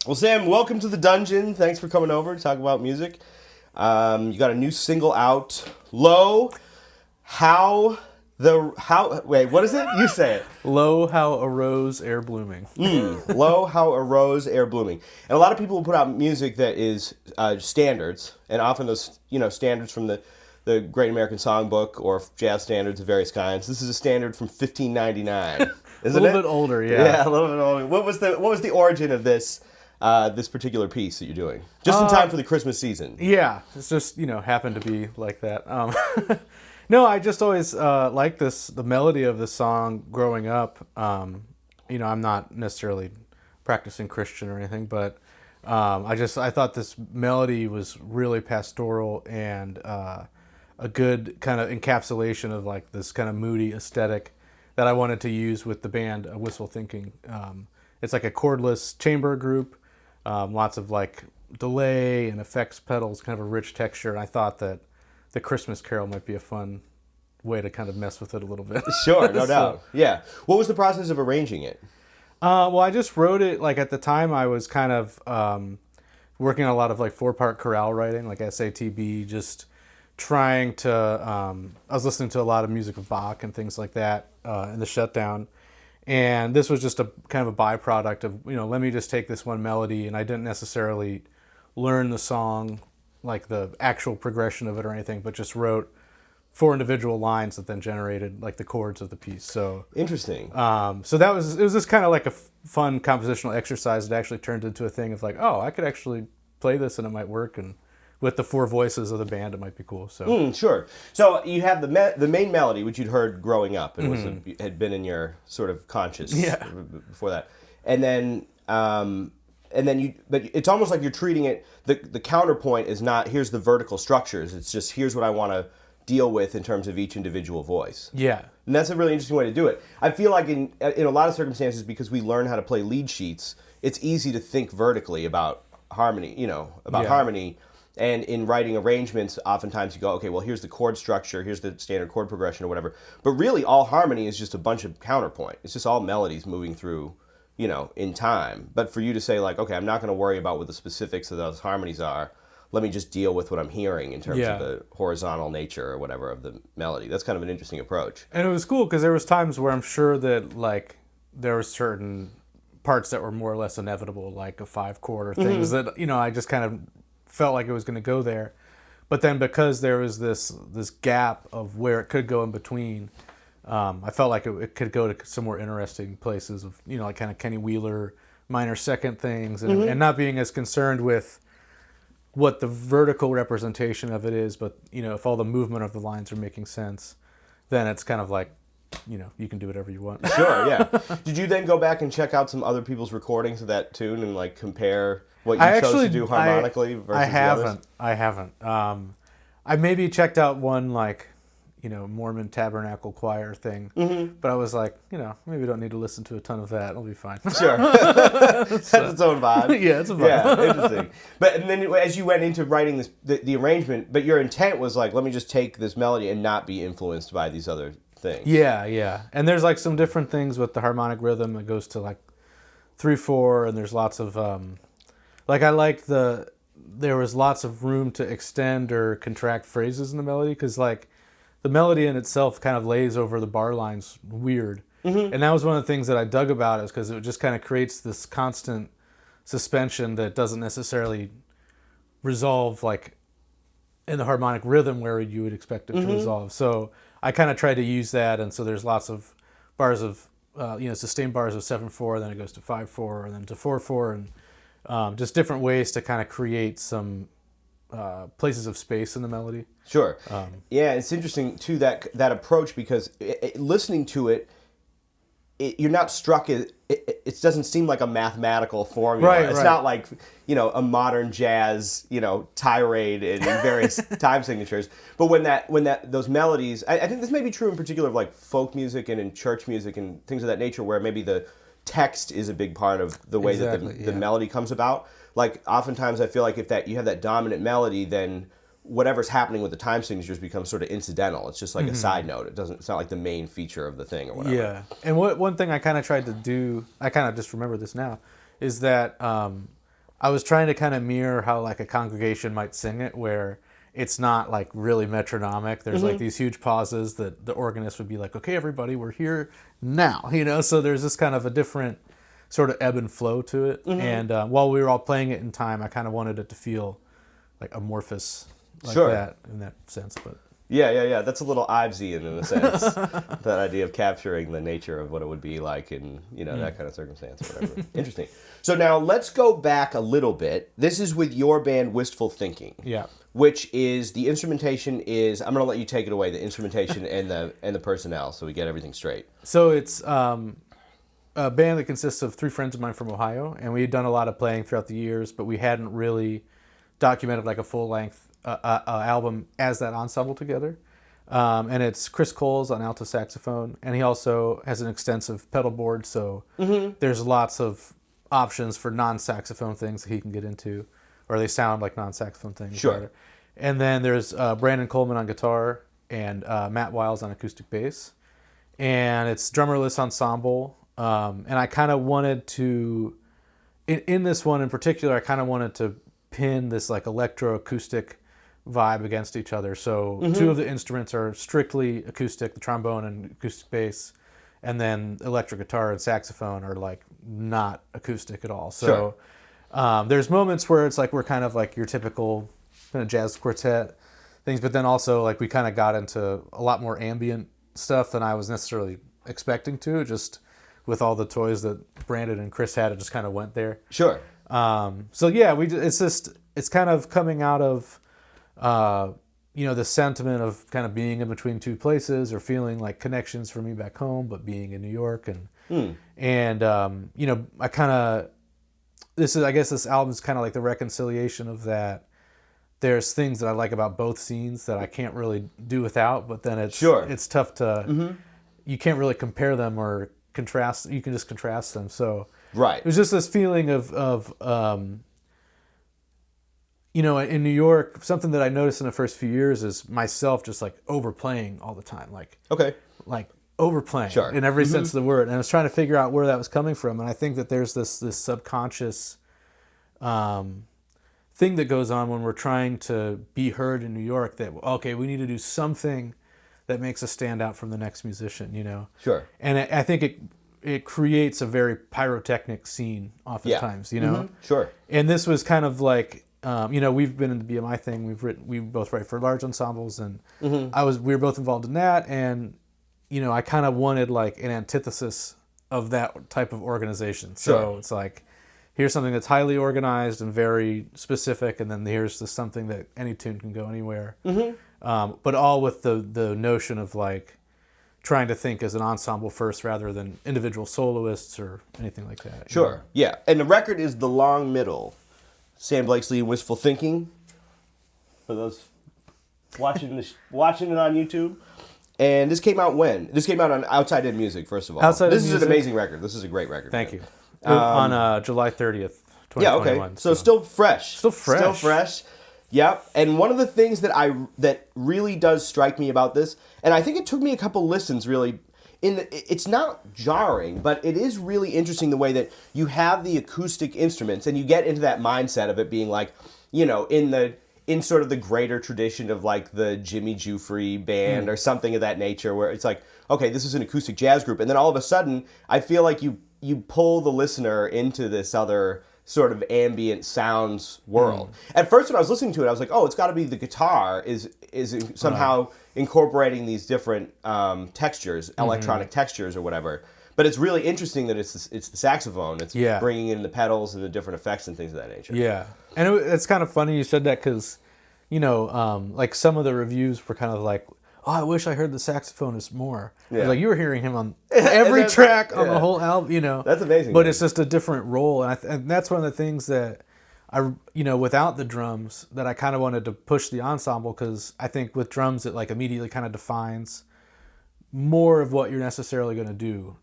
Well, Sam, welcome to the dungeon. Thanks for coming over to talk about music. You got a new single out, Lo. Wait, what is it? You say it. Lo, how a rose air blooming. Lo, how a rose air blooming. And a lot of people will put out music that is standards, and often those standards from the Great American Songbook or jazz standards of various kinds. This is a standard from 1599. Isn't a little bit older, yeah. Yeah, a little bit older. What was the origin of this particular piece that you're doing? Just in time for the Christmas season. Yeah, it's just, happened to be like that. No, I just always liked the melody of the song growing up. I'm not necessarily practicing Christian or anything, but I thought this melody was really pastoral and a good kind of encapsulation of like this kind of moody aesthetic that I wanted to use with the band Wistful Thinking. It's like a chordless chamber group, lots of like delay and effects pedals, kind of a rich texture. And I thought that the Christmas Carol might be a fun way to kind of mess with it a little bit. Sure, no doubt. Yeah. What was the process of arranging it? Well, I just wrote it, like at the time I was kind of working on a lot of like 4-part chorale writing, like SATB, just trying to, I was listening to a lot of music of Bach and things like that in the shutdown. And this was just a kind of a byproduct of, let me just take this one melody, and I didn't necessarily learn the song, like the actual progression of it or anything, but just wrote 4 individual lines that then generated like the chords of the piece. So interesting. So it was just kind of like a fun compositional exercise. It actually turned into a thing of like, oh, I could actually play this and it might work, and with the 4 voices of the band, it might be cool. So sure. So you have the main melody, which you'd heard growing up and had been in your sort of conscious before that, and then but it's almost like you're treating it. The counterpoint is not here's the vertical structures. It's just here's what I want to deal with in terms of each individual voice. Yeah. And that's a really interesting way to do it. I feel like in a lot of circumstances, because we learn how to play lead sheets, it's easy to think vertically about harmony. Harmony. And in writing arrangements, oftentimes you go, okay, well, here's the chord structure, here's the standard chord progression or whatever. But really, all harmony is just a bunch of counterpoint. It's just all melodies moving through, in time. But for you to say, like, okay, I'm not going to worry about what the specifics of those harmonies are. Let me just deal with what I'm hearing in terms of the horizontal nature or whatever of the melody. That's kind of an interesting approach. And it was cool because there was times where I'm sure that, like, there were certain parts that were more or less inevitable, like a 5-chord or things that, I just kind of felt like it was going to go there, but then because there was this gap of where it could go in between, I felt like it could go to some more interesting places of like kind of Kenny Wheeler minor second things, and not being as concerned with what the vertical representation of it is, but if all the movement of the lines are making sense, then it's kind of like you can do whatever you want. Sure, yeah. Did you then go back and check out some other people's recordings of that tune and like compare what you chose to do harmonically versus I haven't. the others? I haven't. I maybe checked out one like, Mormon Tabernacle Choir thing, but I was like, maybe I don't need to listen to a ton of that. It'll be fine. Sure. That's its own vibe. Yeah, it's a vibe. Yeah, interesting. And then as you went into writing this, the arrangement, but your intent was like, let me just take this melody and not be influenced by these other things. Yeah. And there's like some different things with the harmonic rhythm that goes to like 3/4, and there's lots of like I liked there was lots of room to extend or contract phrases in the melody, because like the melody in itself kind of lays over the bar lines weird. And that was one of the things that I dug about it, because it just kind of creates this constant suspension that doesn't necessarily resolve like in the harmonic rhythm where you would expect it to resolve. So I kind of tried to use that, and so there's lots of bars of sustained bars of 7/4, then it goes to 5/4, and then to 4/4, and just different ways to kind of create some places of space in the melody. Sure. Yeah, it's interesting too that approach, because listening to it, you're not struck as it doesn't seem like a mathematical formula. Right, it's not like a modern jazz tirade in various time signatures. But when those melodies, I think this may be true in particular of like folk music and in church music and things of that nature, where maybe the text is a big part of the way that the melody comes about. Like oftentimes I feel like if you have that dominant melody, then whatever's happening with the time signatures becomes sort of incidental. It's just like a side note. It's not like the main feature of the thing or whatever. Yeah. And one thing I kind of tried to do, I kind of just remember this now, is that I was trying to kind of mirror how like a congregation might sing it, where it's not like really metronomic. There's like these huge pauses that the organist would be like, okay, everybody, we're here now, so there's this kind of a different sort of ebb and flow to it. And while we were all playing it in time, I kind of wanted it to feel like amorphous like that in that sense. But yeah. That's a little Ivesian in a sense. That idea of capturing the nature of what it would be like in, that kind of circumstance or whatever. Interesting. So now let's go back a little bit. This is with your band Wistful Thinking. Yeah. Which is, the instrumentation is, I'm going to let you take it away, the instrumentation and the personnel, so we get everything straight. So it's a band that consists of 3 friends of mine from Ohio, and we had done a lot of playing throughout the years, but we hadn't really documented like a full-length album as that ensemble together. And it's Chris Coles on alto saxophone, and he also has an extensive pedal board, so there's lots of options for non-saxophone things that he can get into, or they sound like non-saxophone things. Sure. Rather. And then there's Brandon Coleman on guitar and Matt Wiles on acoustic bass. And it's drummerless ensemble. And I kind of wanted to, in this one in particular, I kind of wanted to pin this like electroacoustic vibe against each other. So 2 of the instruments are strictly acoustic, the trombone and acoustic bass. And then electric guitar and saxophone are like not acoustic at all. So there's moments where it's like we're kind of like your typical kind of jazz quartet things, but then also like we kind of got into a lot more ambient stuff than I was necessarily expecting to, just with all the toys that Brandon and Chris had. It just kind of went there. Sure. So yeah, it's kind of coming out of the sentiment of kind of being in between 2 places, or feeling like connections for me back home, but being in New York and I kind of, I guess this album is kind of like the reconciliation of that. There's things that I like about both scenes that I can't really do without, but then it's tough to, you can't really compare them or contrast. You can just contrast them. So right. It was just this feeling of in New York, something that I noticed in the first few years is myself just like overplaying all the time. Like overplaying in every sense of the word. And I was trying to figure out where that was coming from. And I think that there's this subconscious thing that goes on when we're trying to be heard in New York, that, okay, we need to do something that makes us stand out from the next musician, Sure. And I think it creates a very pyrotechnic scene oftentimes, Sure. And this was kind of like, we've been in the BMI thing. We both write for large ensembles, and we were both involved in that. And, I kind of wanted like an antithesis of that type of organization. So it's like, here's something that's highly organized and very specific, and then here's something that any tune can go anywhere. But all with the notion of like trying to think as an ensemble first rather than individual soloists or anything like that. Sure. Yeah. And the record is The Long Middle. Sam Blakeslee and Wistful Thinking. For those watching it on YouTube. And this came out when? This came out on Outside In Music, first of all. This is an amazing record. This is a great record. Thank you. On July 30th, 2021. Yeah, okay. So still fresh. Still fresh. Yep. And one of the things that really does strike me about this, and I think it took me a couple listens really, it's not jarring, but it is really interesting the way that you have the acoustic instruments and you get into that mindset of it being like, in sort of the greater tradition of like the Jimmy Giuffre band or something of that nature, where it's like, okay, this is an acoustic jazz group. And then all of a sudden, I feel like you pull the listener into this other sort of ambient sounds world. At first, when I was listening to it, I was like, oh, it's got to be the guitar is somehow incorporating these different textures, electronic textures or whatever. But it's really interesting that it's the saxophone. It's bringing in the pedals and the different effects and things of that nature. Yeah. And it's kind of funny you said that because, like some of the reviews were kind of like, oh, I wish I heard the saxophonist more. Yeah. Like you were hearing him on every track on the whole album, That's amazing. But it's just a different role. And that's one of the things that I without the drums, that I kind of wanted to push the ensemble, because I think with drums, it like immediately kind of defines more of what you're necessarily going to do.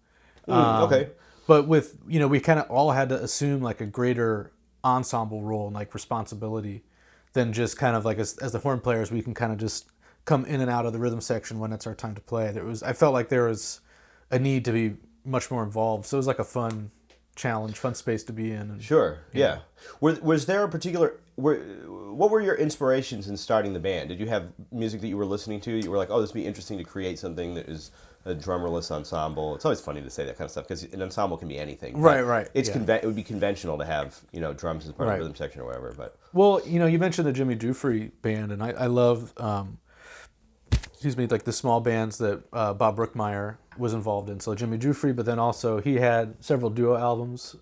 Okay. But with, we kind of all had to assume like a greater ensemble role and like responsibility than just kind of like as the horn players, we can kind of just come in and out of the rhythm section when it's our time to play. I felt like there was a need to be much more involved. So it was like a fun challenge, fun space to be in. And, Sure. Yeah. Was there a particular? What were your inspirations in starting the band? Did you have music that you were listening to? You were like, oh, this would be interesting to create something that is a drummerless ensemble. It's always funny to say that kind of stuff because an ensemble can be anything. Right. It's it would be conventional to have drums as part of the rhythm section or whatever. But well, you mentioned the Jimmy Dufree band, and I love, like the small bands that Bob Brookmeyer was involved in. So Jimmy Dufree, but then also he had several duo albums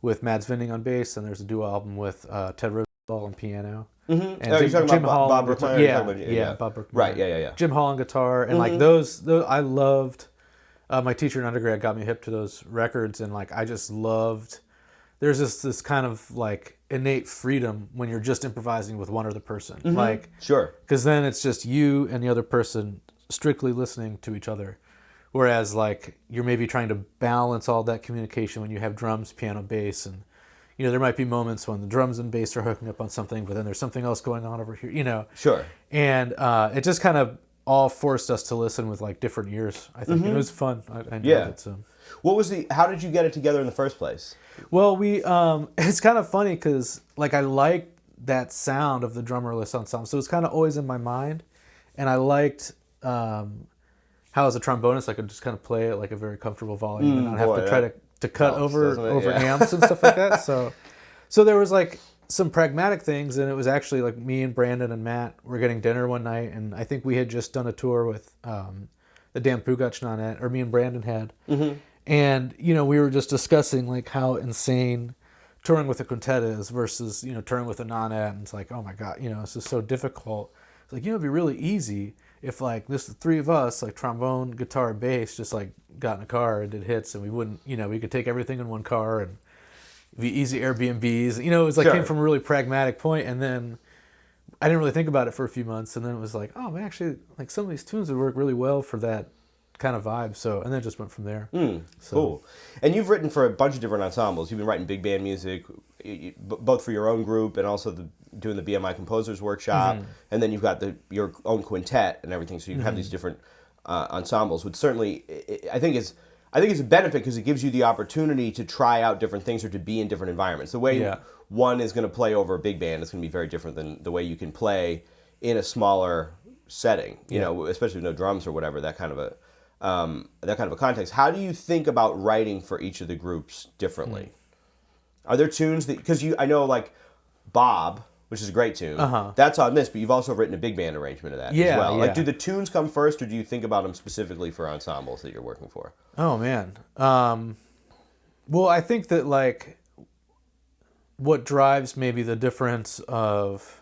with Mads Vinding on bass, and there's a duo album with Ted Rosenthal on piano. Mm-hmm. And you're talking about Bob Brookmeyer? Yeah, Bob Brookmeyer. Right, yeah. Jim Hall on guitar, and like those I loved. My teacher in undergrad got me hip to those records, and like I just loved. There's this kind of like innate freedom when you're just improvising with one other person, like sure, because then it's just you and the other person strictly listening to each other. Whereas like you're maybe trying to balance all that communication when you have drums, piano, bass, and there might be moments when the drums and bass are hooking up on something, but then there's something else going on over here, Sure. And it just kind of all forced us to listen with like different ears. I think it was fun. I enjoyed it. So. What was how did you get it together in the first place? Well, it's kind of funny because like I liked that sound of the drummerless ensemble, so it's kind of always in my mind, and I liked how as a trombonist I could just kind of play it like a very comfortable volume and not have to try to cut over amps and stuff like that. So there was like some pragmatic things, and it was actually like me and Brandon and Matt were getting dinner one night, and I think we had just done a tour with the Dan Pugac Nonet, or me and Brandon had, and we were just discussing like how insane touring with a quintet is versus touring with a Nonet, and it's like, oh my god, it's just so difficult. It's like it'd be really easy if like the three of us, like trombone, guitar, and bass, just like got in a car and did hits, and we wouldn't, we could take everything in one car and be easy Airbnbs. It was like came from a really pragmatic point, and then I didn't really think about it for a few months, and then it was like, oh man, actually, like some of these tunes would work really well for that kind of vibe. So, and then it just went from there. Cool. And you've written for a bunch of different ensembles. You've been writing big band music, both for your own group and also doing the BMI Composers Workshop, and then you've got your own quintet and everything. So you have these different ensembles, which certainly I think is a benefit because it gives you the opportunity to try out different things or to be in different environments. The way one is going to play over a big band is going to be very different than the way you can play in a smaller setting. Especially with no drums or whatever, that kind of a context. How do you think about writing for each of the groups differently? Are there tunes that, because I know like Bob, which is a great tune, that's on this, but you've also written a big band arrangement of that as well. Like, do the tunes come first, or do you think about them specifically for ensembles that you're working for? Oh man, well, I think that like what drives maybe the difference of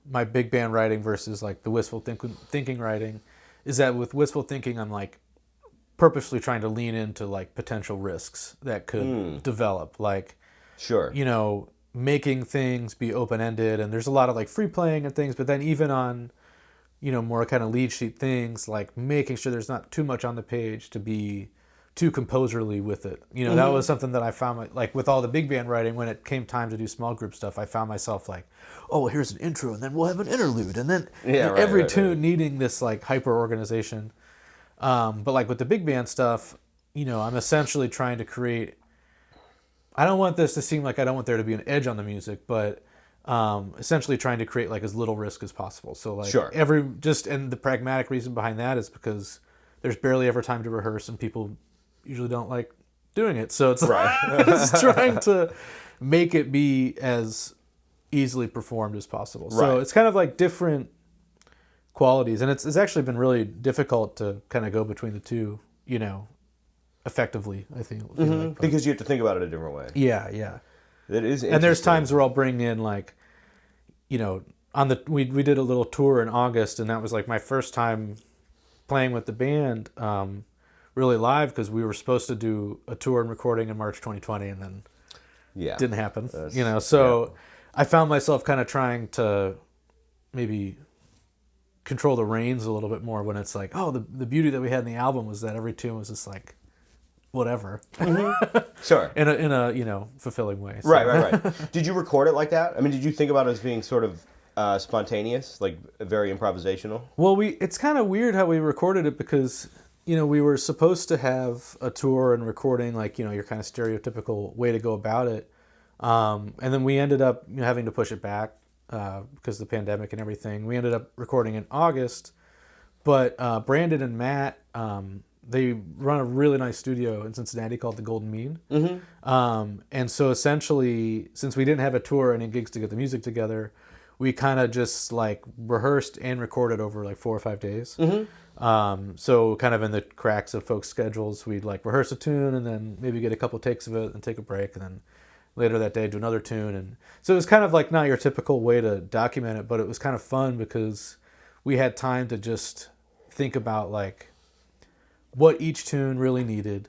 my big band writing versus like the wistful thinking writing is that with wistful thinking, I'm like purposely trying to lean into like potential risks that could develop, like making things be open-ended, and there's a lot of like free playing and things, but then even on more kind of lead sheet things, like making sure there's not too much on the page to be too composerly with it. That was something that I found like with all the big band writing, when it came time to do small group stuff, I found myself like, oh well, here's an intro and then we'll have an interlude, and then every tune needing this like hyper organization. But like with the big band stuff, I'm essentially trying to create, I don't want this to seem like I don't want there to be an edge on the music, but essentially trying to create like as little risk as possible. So like and the pragmatic reason behind that is because there's barely ever time to rehearse, and people usually don't like doing it. So it's it's trying to make it be as easily performed as possible. So it's kind of like different qualities, and it's actually been really difficult to kind of go between the two, effectively, I think. Because you have to think about it a different way. Yeah. It is interesting. And there's times where I'll bring in like, we did a little tour in August, and that was like my first time playing with the band really live, because we were supposed to do a tour and recording in March 2020, and then didn't happen. I found myself kind of trying to maybe control the reins a little bit more when it's like, oh, the beauty that we had in the album was that every tune was just like whatever. Sure. in a fulfilling way. So. Right. Did you record it like that? I mean, did you think about it as being sort of spontaneous, like very improvisational? Well, it's kind of weird how we recorded it, because we were supposed to have a tour and recording, like, your kind of stereotypical way to go about it. And then we ended up having to push it back because of the pandemic and everything. We ended up recording in August, but Brandon and Matt, they run a really nice studio in Cincinnati called the Golden Mean. Mm-hmm. And so essentially, since we didn't have a tour and any gigs to get the music together, we kind of just like rehearsed and recorded over like 4 or 5 days. Mm-hmm. So kind of in the cracks of folks' schedules, we'd like rehearse a tune and then maybe get a couple takes of it and take a break, and then later that day do another tune. And so it was kind of like not your typical way to document it, but it was kind of fun because we had time to just think about like what each tune really needed,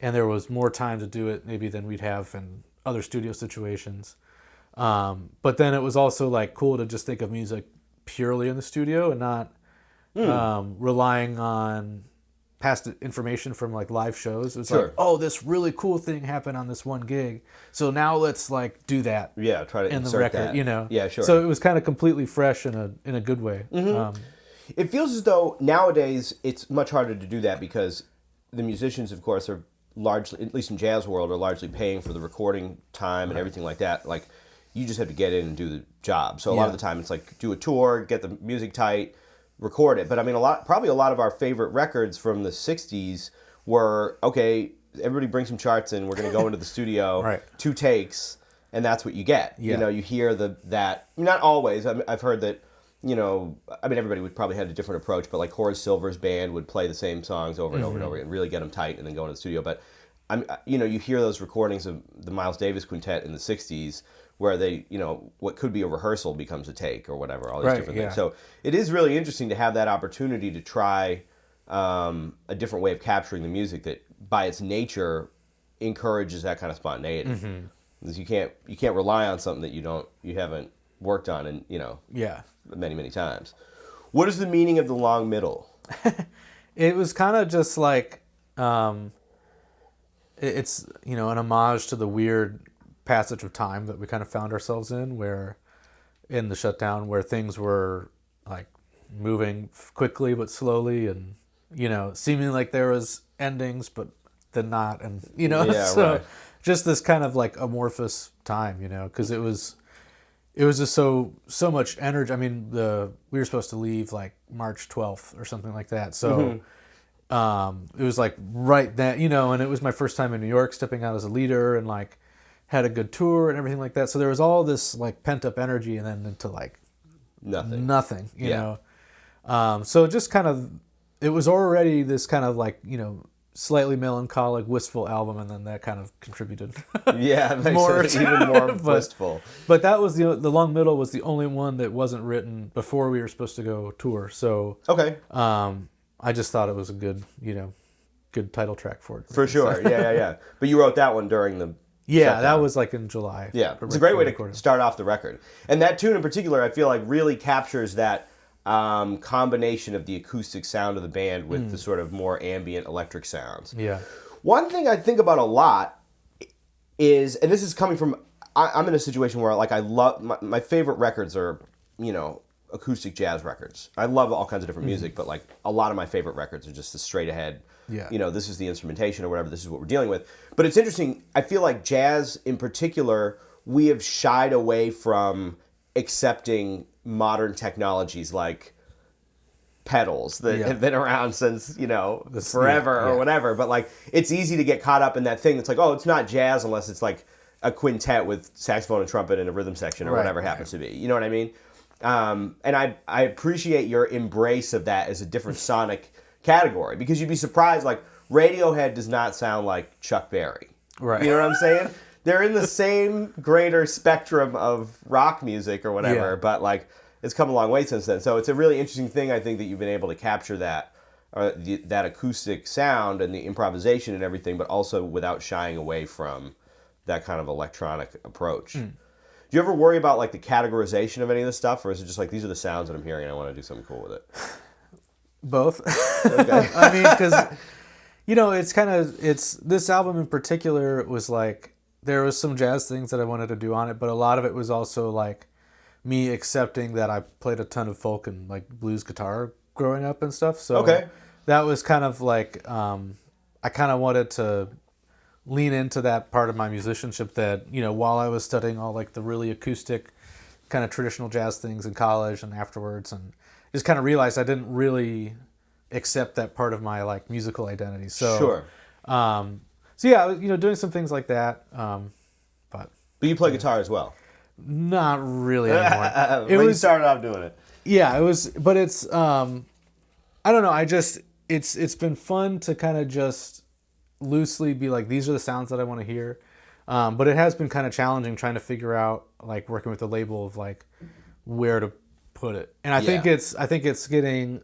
and there was more time to do it maybe than we'd have in other studio situations. But then it was also like cool to just think of music purely in the studio and not relying on past information from like live shows. It was like, oh, this really cool thing happened on this one gig, so now let's like do that. Yeah, try to in the insert record. that. Yeah, sure. So it was kind of completely fresh in a good way. Mm-hmm. It feels as though nowadays it's much harder to do that because the musicians, of course, are largely, at least in jazz world, are largely paying for the recording time and everything like that. Like, you just have to get in and do the job. So a lot of the time it's like do a tour, get the music tight, record it. But I mean, probably a lot of our favorite records from the 60s were, okay, everybody bring some charts in, we're going to go into the studio, right. 2 takes, and that's what you get. Yeah. You hear that, not always. I've heard that, everybody would probably have a different approach, but like Horace Silver's band would play the same songs over and over and over and really get them tight and then go into the studio. But, you hear those recordings of the Miles Davis Quintet in the 60s where they, what could be a rehearsal becomes a take or whatever, all these different things. So it is really interesting to have that opportunity to try a different way of capturing the music that by its nature encourages that kind of spontaneity. Mm-hmm. Because you can't rely on something that you haven't worked on in, many, many times. What is the meaning of the long middle? It was kind of just like, it's, an homage to the weird passage of time that we kind of found ourselves in, where in the shutdown, where things were like moving quickly but slowly, and seeming like there was endings but then not, and so right. Just this kind of like amorphous time, because it was just so much energy. I mean, we were supposed to leave like March 12th or something like that, so it was like right then, and it was my first time in New York stepping out as a leader, and like had a good tour and everything like that. So there was all this like pent up energy, and then into like nothing, you know. So just kind of, it was already this kind of like, slightly melancholic, wistful album, and then that kind of contributed. Yeah, it makes it even more wistful. But that was the long middle was the only one that wasn't written before we were supposed to go tour. So okay, I just thought it was a good, good title track for it. For sure, yeah. But you wrote that one during the shutdown. That was like in July. Yeah, it's a great way to start off the record. And that tune in particular, I feel like really captures that combination of the acoustic sound of the band with the sort of more ambient electric sounds. Yeah. One thing I think about a lot is, and this is coming from, I'm in a situation where like I love, my favorite records are, acoustic jazz records. I love all kinds of different music, but like a lot of my favorite records are just the straight ahead, this is the instrumentation or whatever, this is what we're dealing with. But it's interesting, I feel like jazz in particular, we have shied away from accepting modern technologies like pedals that have been around since, forever or whatever. But like, it's easy to get caught up in that thing that's like, oh, it's not jazz unless it's like a quintet with saxophone and trumpet and a rhythm section or whatever happens to be. You know what I mean? And I appreciate your embrace of that as a different sonic category, because you'd be surprised, like Radiohead does not sound like Chuck Berry. Right. You know what I'm saying? They're in the same greater spectrum of rock music or whatever, but like it's come a long way since then. So it's a really interesting thing, I think, that you've been able to capture that that acoustic sound and the improvisation and everything, but also without shying away from that kind of electronic approach. Do you ever worry about like the categorization of any of this stuff, or is it just like these are the sounds that I'm hearing and I want to do something cool with it? Both. Okay. I mean, because it's this album in particular was like there was some jazz things that I wanted to do on it, but a lot of it was also like me accepting that I played a ton of folk and like blues guitar growing up and stuff. So that was kind of like I kind of wanted to lean into that part of my musicianship that, you know, while I was studying all like the really acoustic kind of traditional jazz things in college and afterwards, and just kind of realized I didn't really accept that part of my like musical identity. So Sure. So yeah, I was, you know, doing some things like that, but you play guitar as well. not really anymore. When you started off doing it. Yeah, it was, but it's I don't know. I just it's been fun to kind of just loosely be like, these are the sounds that I want to hear. But it has been kind of challenging trying to figure out, like, working with the label of like where to put it. And I think it's getting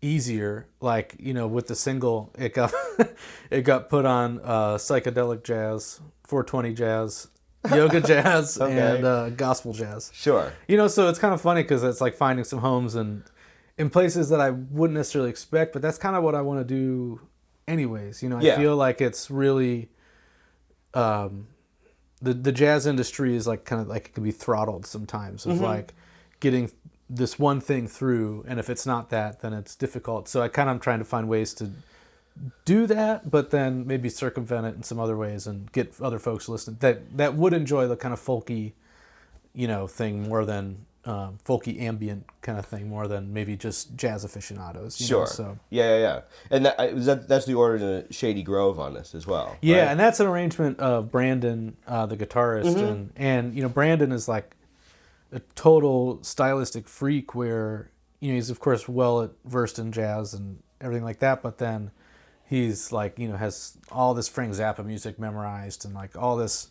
easier. Like, you know, with the single, it got it got put on psychedelic jazz, 420 jazz, yoga jazz, Okay. and gospel jazz. Sure. You know, so it's kind of funny because it's like finding some homes and in places that I wouldn't necessarily expect, but that's kind of what I want to do anyways. You know, I feel like it's really the jazz industry is like kind of like it can be throttled sometimes of like getting this one thing through, and if it's not that, then it's difficult. So I kind of am trying to find ways to do that, but then maybe circumvent it in some other ways and get other folks listening that would enjoy the kind of folky, you know, thing more than folky ambient kind of thing more than maybe just jazz aficionados. You know? So Yeah. And that's the order in Shady Grove on this as well. yeah, right? and that's an arrangement of Brandon, the guitarist, and you know, Brandon is like a total stylistic freak where, you know, he's of course well versed in jazz and everything like that, but then he's like, you know, has all this Frank Zappa music memorized and like all this,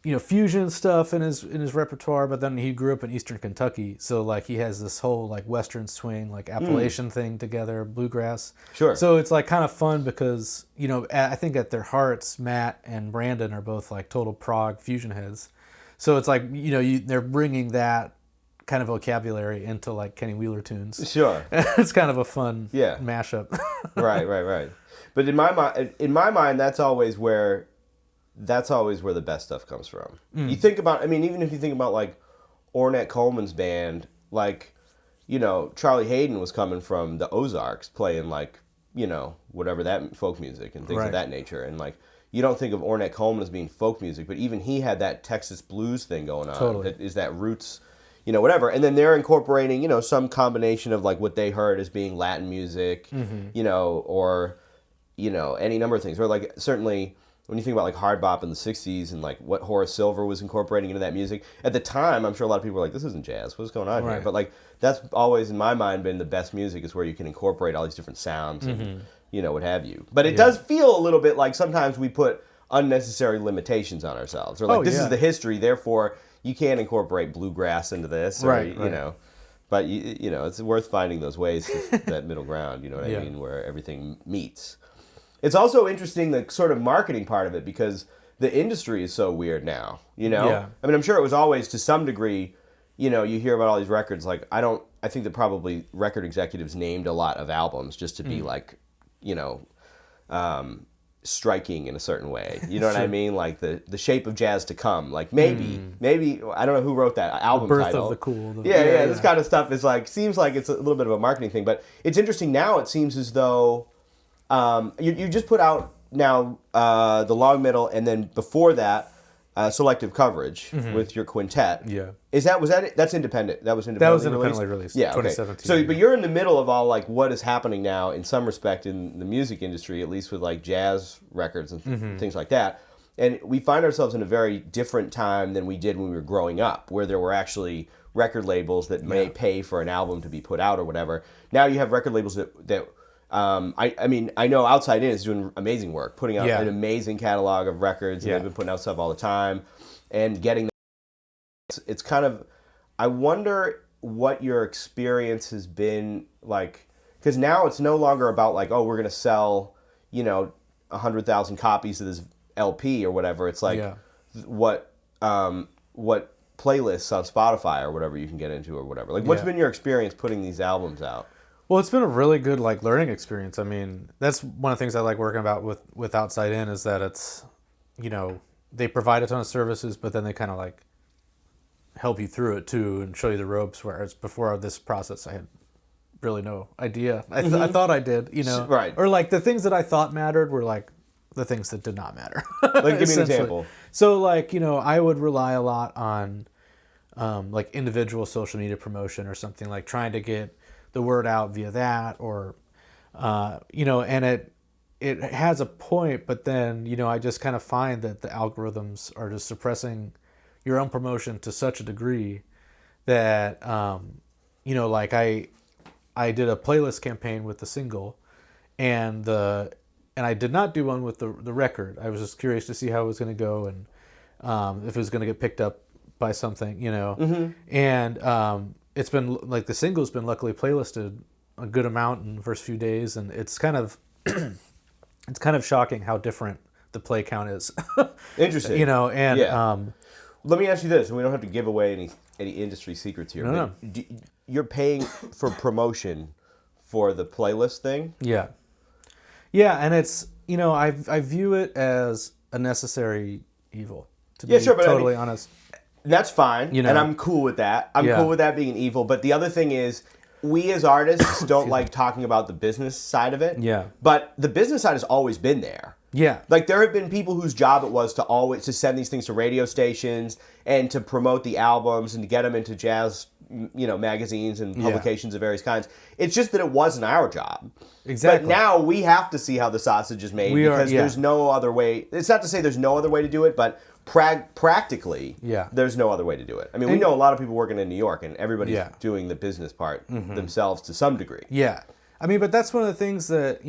you know, fusion stuff in his repertoire, but then he grew up in Eastern Kentucky, so like he has this whole like Western swing, like Appalachian thing together, bluegrass. Sure. So it's like kind of fun because, you know, I think at their hearts, Matt and Brandon are both like total prog fusion heads. So it's like, you know, they're bringing that kind of vocabulary into like Kenny Wheeler tunes. Sure. It's kind of a fun mashup. Right. But in my mind, that's always where the best stuff comes from. You think about, I mean, even if you think about like Ornette Coleman's band, like, you know, Charlie Hayden was coming from the Ozarks playing like, you know, whatever that folk music and things of that nature. And like, you don't think of Ornette Coleman as being folk music, but even he had that Texas blues thing going on. Totally. That is that roots, you know, whatever. And then they're incorporating, you know, some combination of like what they heard as being Latin music, you know, or, you know, any number of things. Or like certainly when you think about like hard bop in the 60s and like what Horace Silver was incorporating into that music, at the time, I'm sure a lot of people were like, this isn't jazz, what's going on here? But like, that's always in my mind been the best music, is where you can incorporate all these different sounds and, you know, what have you. But it does feel a little bit like sometimes we put unnecessary limitations on ourselves. Or like, this is the history, therefore you can't incorporate bluegrass into this. Or, you know. But, you know, it's worth finding those ways, that middle ground, you know what I mean, where everything meets. It's also interesting, the sort of marketing part of it, because the industry is so weird now, you know? Yeah. I mean, I'm sure it was always to some degree, you know, you hear about all these records, like, I think that probably record executives named a lot of albums just to be like, you know, striking in a certain way. You know what I mean? Like the shape of jazz to come. Like maybe, I don't know who wrote that album Birth title. of the Cool. This kind of stuff is like, seems like it's a little bit of a marketing thing, but it's interesting now. It seems as though you just put out now the long middle, and then before that, selective coverage with your quintet. Yeah. Was that it? That's independent. That was independently released. Yeah, 2017. Okay. So, but you're in the middle of all like what is happening now in some respect in the music industry, at least with like jazz records and things like that. And we find ourselves in a very different time than we did when we were growing up, where there were actually record labels that may pay for an album to be put out or whatever. Now you have record labels that I mean, I know Outside In is doing amazing work, putting out an amazing catalog of records, and they've been putting out stuff all the time, and getting. It's kind of, I wonder what your experience has been like, because now it's no longer about like, oh, we're going to sell, you know, 100,000 copies of this LP or whatever. It's like what playlists on Spotify or whatever you can get into or whatever. Like, what's been your experience putting these albums out? Well, it's been a really good like learning experience. I mean, that's one of the things I like working about with Outside In, is that it's, you know, they provide a ton of services, but then they kind of like help you through it too and show you the ropes. Whereas before this process, I had really no idea. I thought I did, Right. Or like the things that I thought mattered were like the things that did not matter. Like, give me an example. So like, I would rely a lot on like individual social media promotion or something, like trying to get the word out via that, or and it has a point, but then I just kind of find that the algorithms are just suppressing your own promotion to such a degree that like I did a playlist campaign with the single, and I did not do one with the record. I was just curious to see how it was going to go, and if it was going to get picked up by something, and it's been like the single's been luckily playlisted a good amount in the first few days, and it's kind of it's kind of shocking how different the play count is. Interesting. And yeah. Let me ask you this, and we don't have to give away any industry secrets here. No. You're paying for promotion for the playlist thing? Yeah. Yeah, and it's, I view it as a necessary evil, to be totally honest. That's fine, and I'm cool with that. I'm cool with that being an evil, but the other thing is, we as artists don't like talking about the business side of it. Yeah. But the business side has always been there. Yeah. Like, there have been people whose job it was to send these things to radio stations and to promote the albums and to get them into jazz, magazines and publications of various kinds. It's just that it wasn't our job. Exactly. But now we have to see how the sausage is made because there's no other way. It's not to say there's no other way to do it, but practically, there's no other way to do it. I mean, we know a lot of people working in New York, and everybody's doing the business part themselves to some degree. Yeah. I mean, but that's one of the things that,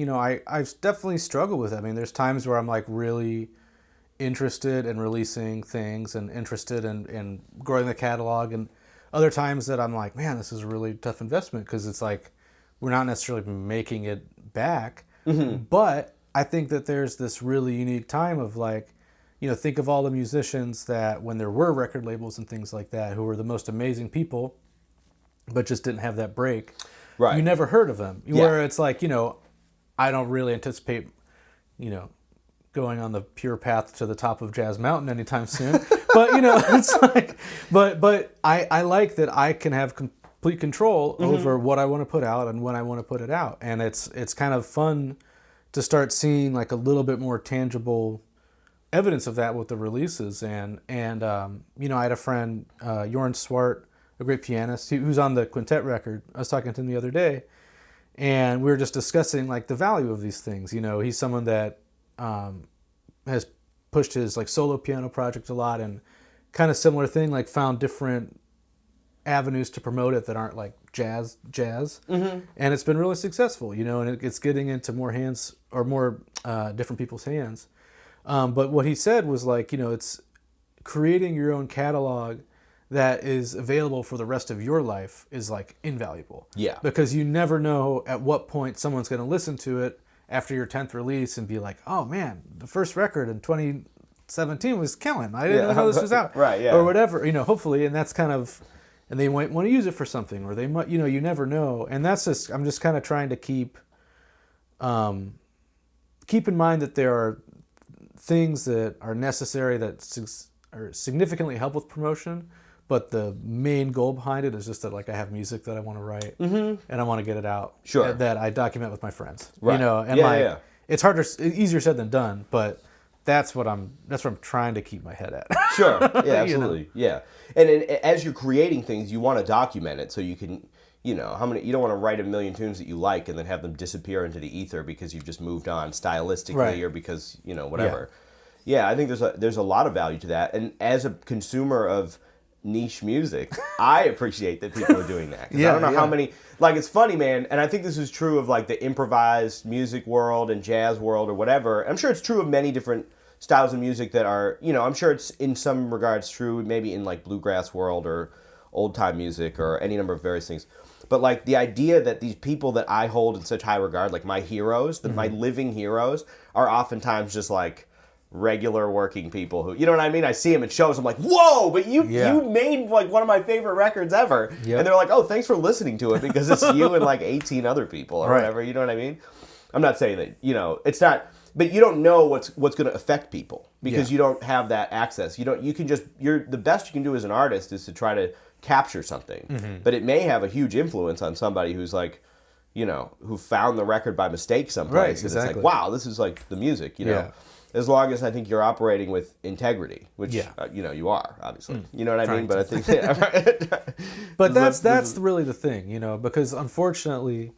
I've definitely struggled with. I mean, there's times where I'm like really interested in releasing things and interested in growing the catalog, and other times that I'm like, man, this is a really tough investment because it's like we're not necessarily making it back. But I think that there's this really unique time of like, think of all the musicians that when there were record labels and things like that, who were the most amazing people, but just didn't have that break. Right. You never heard of them. Where it's like, I don't really anticipate, going on the pure path to the top of Jazz Mountain anytime soon. But, it's like, but I like that I can have complete control over what I want to put out and when I want to put it out. And it's kind of fun to start seeing like a little bit more tangible evidence of that with the releases. And I had a friend, Jorn Swart, a great pianist, who's on the quintet record. I was talking to him the other day, and we were just discussing like the value of these things. He's someone that has pushed his like solo piano project a lot, and kind of similar thing, like found different avenues to promote it that aren't like jazz, and it's been really successful. And it's getting into more hands or more different people's hands. But what he said was like, it's creating your own catalog that is available for the rest of your life is like invaluable. Yeah. Because you never know at what point someone's going to listen to it after your 10th release and be like, oh man, the first record in 2017 was killing. I didn't know this was out. Right, yeah. Or whatever, hopefully. And that's kind of, and they might want to use it for something, or they might, you never know. And that's just, I'm just kind of trying to keep in mind that there are things that are necessary that are significantly help with promotion, but the main goal behind it is just that like I have music that I want to write and I want to get it out. Sure. That I document with my friends. Right. And it's easier said than done, but that's what I'm trying to keep my head at. Sure. Yeah, absolutely. Yeah. And as you're creating things, you want to document it so you can, you don't want to write a million tunes that you like and then have them disappear into the ether because you've just moved on stylistically or because, whatever. Yeah, I think there's a lot of value to that. And as a consumer of niche music, I appreciate that people are doing that. I don't know how many, like, it's funny, man, and I think this is true of like the improvised music world and jazz world or whatever. I'm sure it's true of many different styles of music that are, I'm sure it's in some regards true maybe in like bluegrass world or old time music or any number of various things. But like the idea that these people that I hold in such high regard, like my heroes, that my living heroes, are oftentimes just like regular working people who, you know what I mean? I see them at shows, I'm like, whoa, but you made like one of my favorite records ever. Yep. And they're like, oh, thanks for listening to it because it's you and like 18 other people or whatever, you know what I mean? I'm not saying that, it's not, but you don't know what's going to affect people because you don't have that access. The best you can do as an artist is to try to capture something, but it may have a huge influence on somebody who's like, who found the record by mistake someplace. Right, And exactly. it's like, wow, this is like the music, Yeah. As long as I think you're operating with integrity, which, Yeah. you are, obviously. You know what I mean? Trying But I think... But that's really the thing, because unfortunately,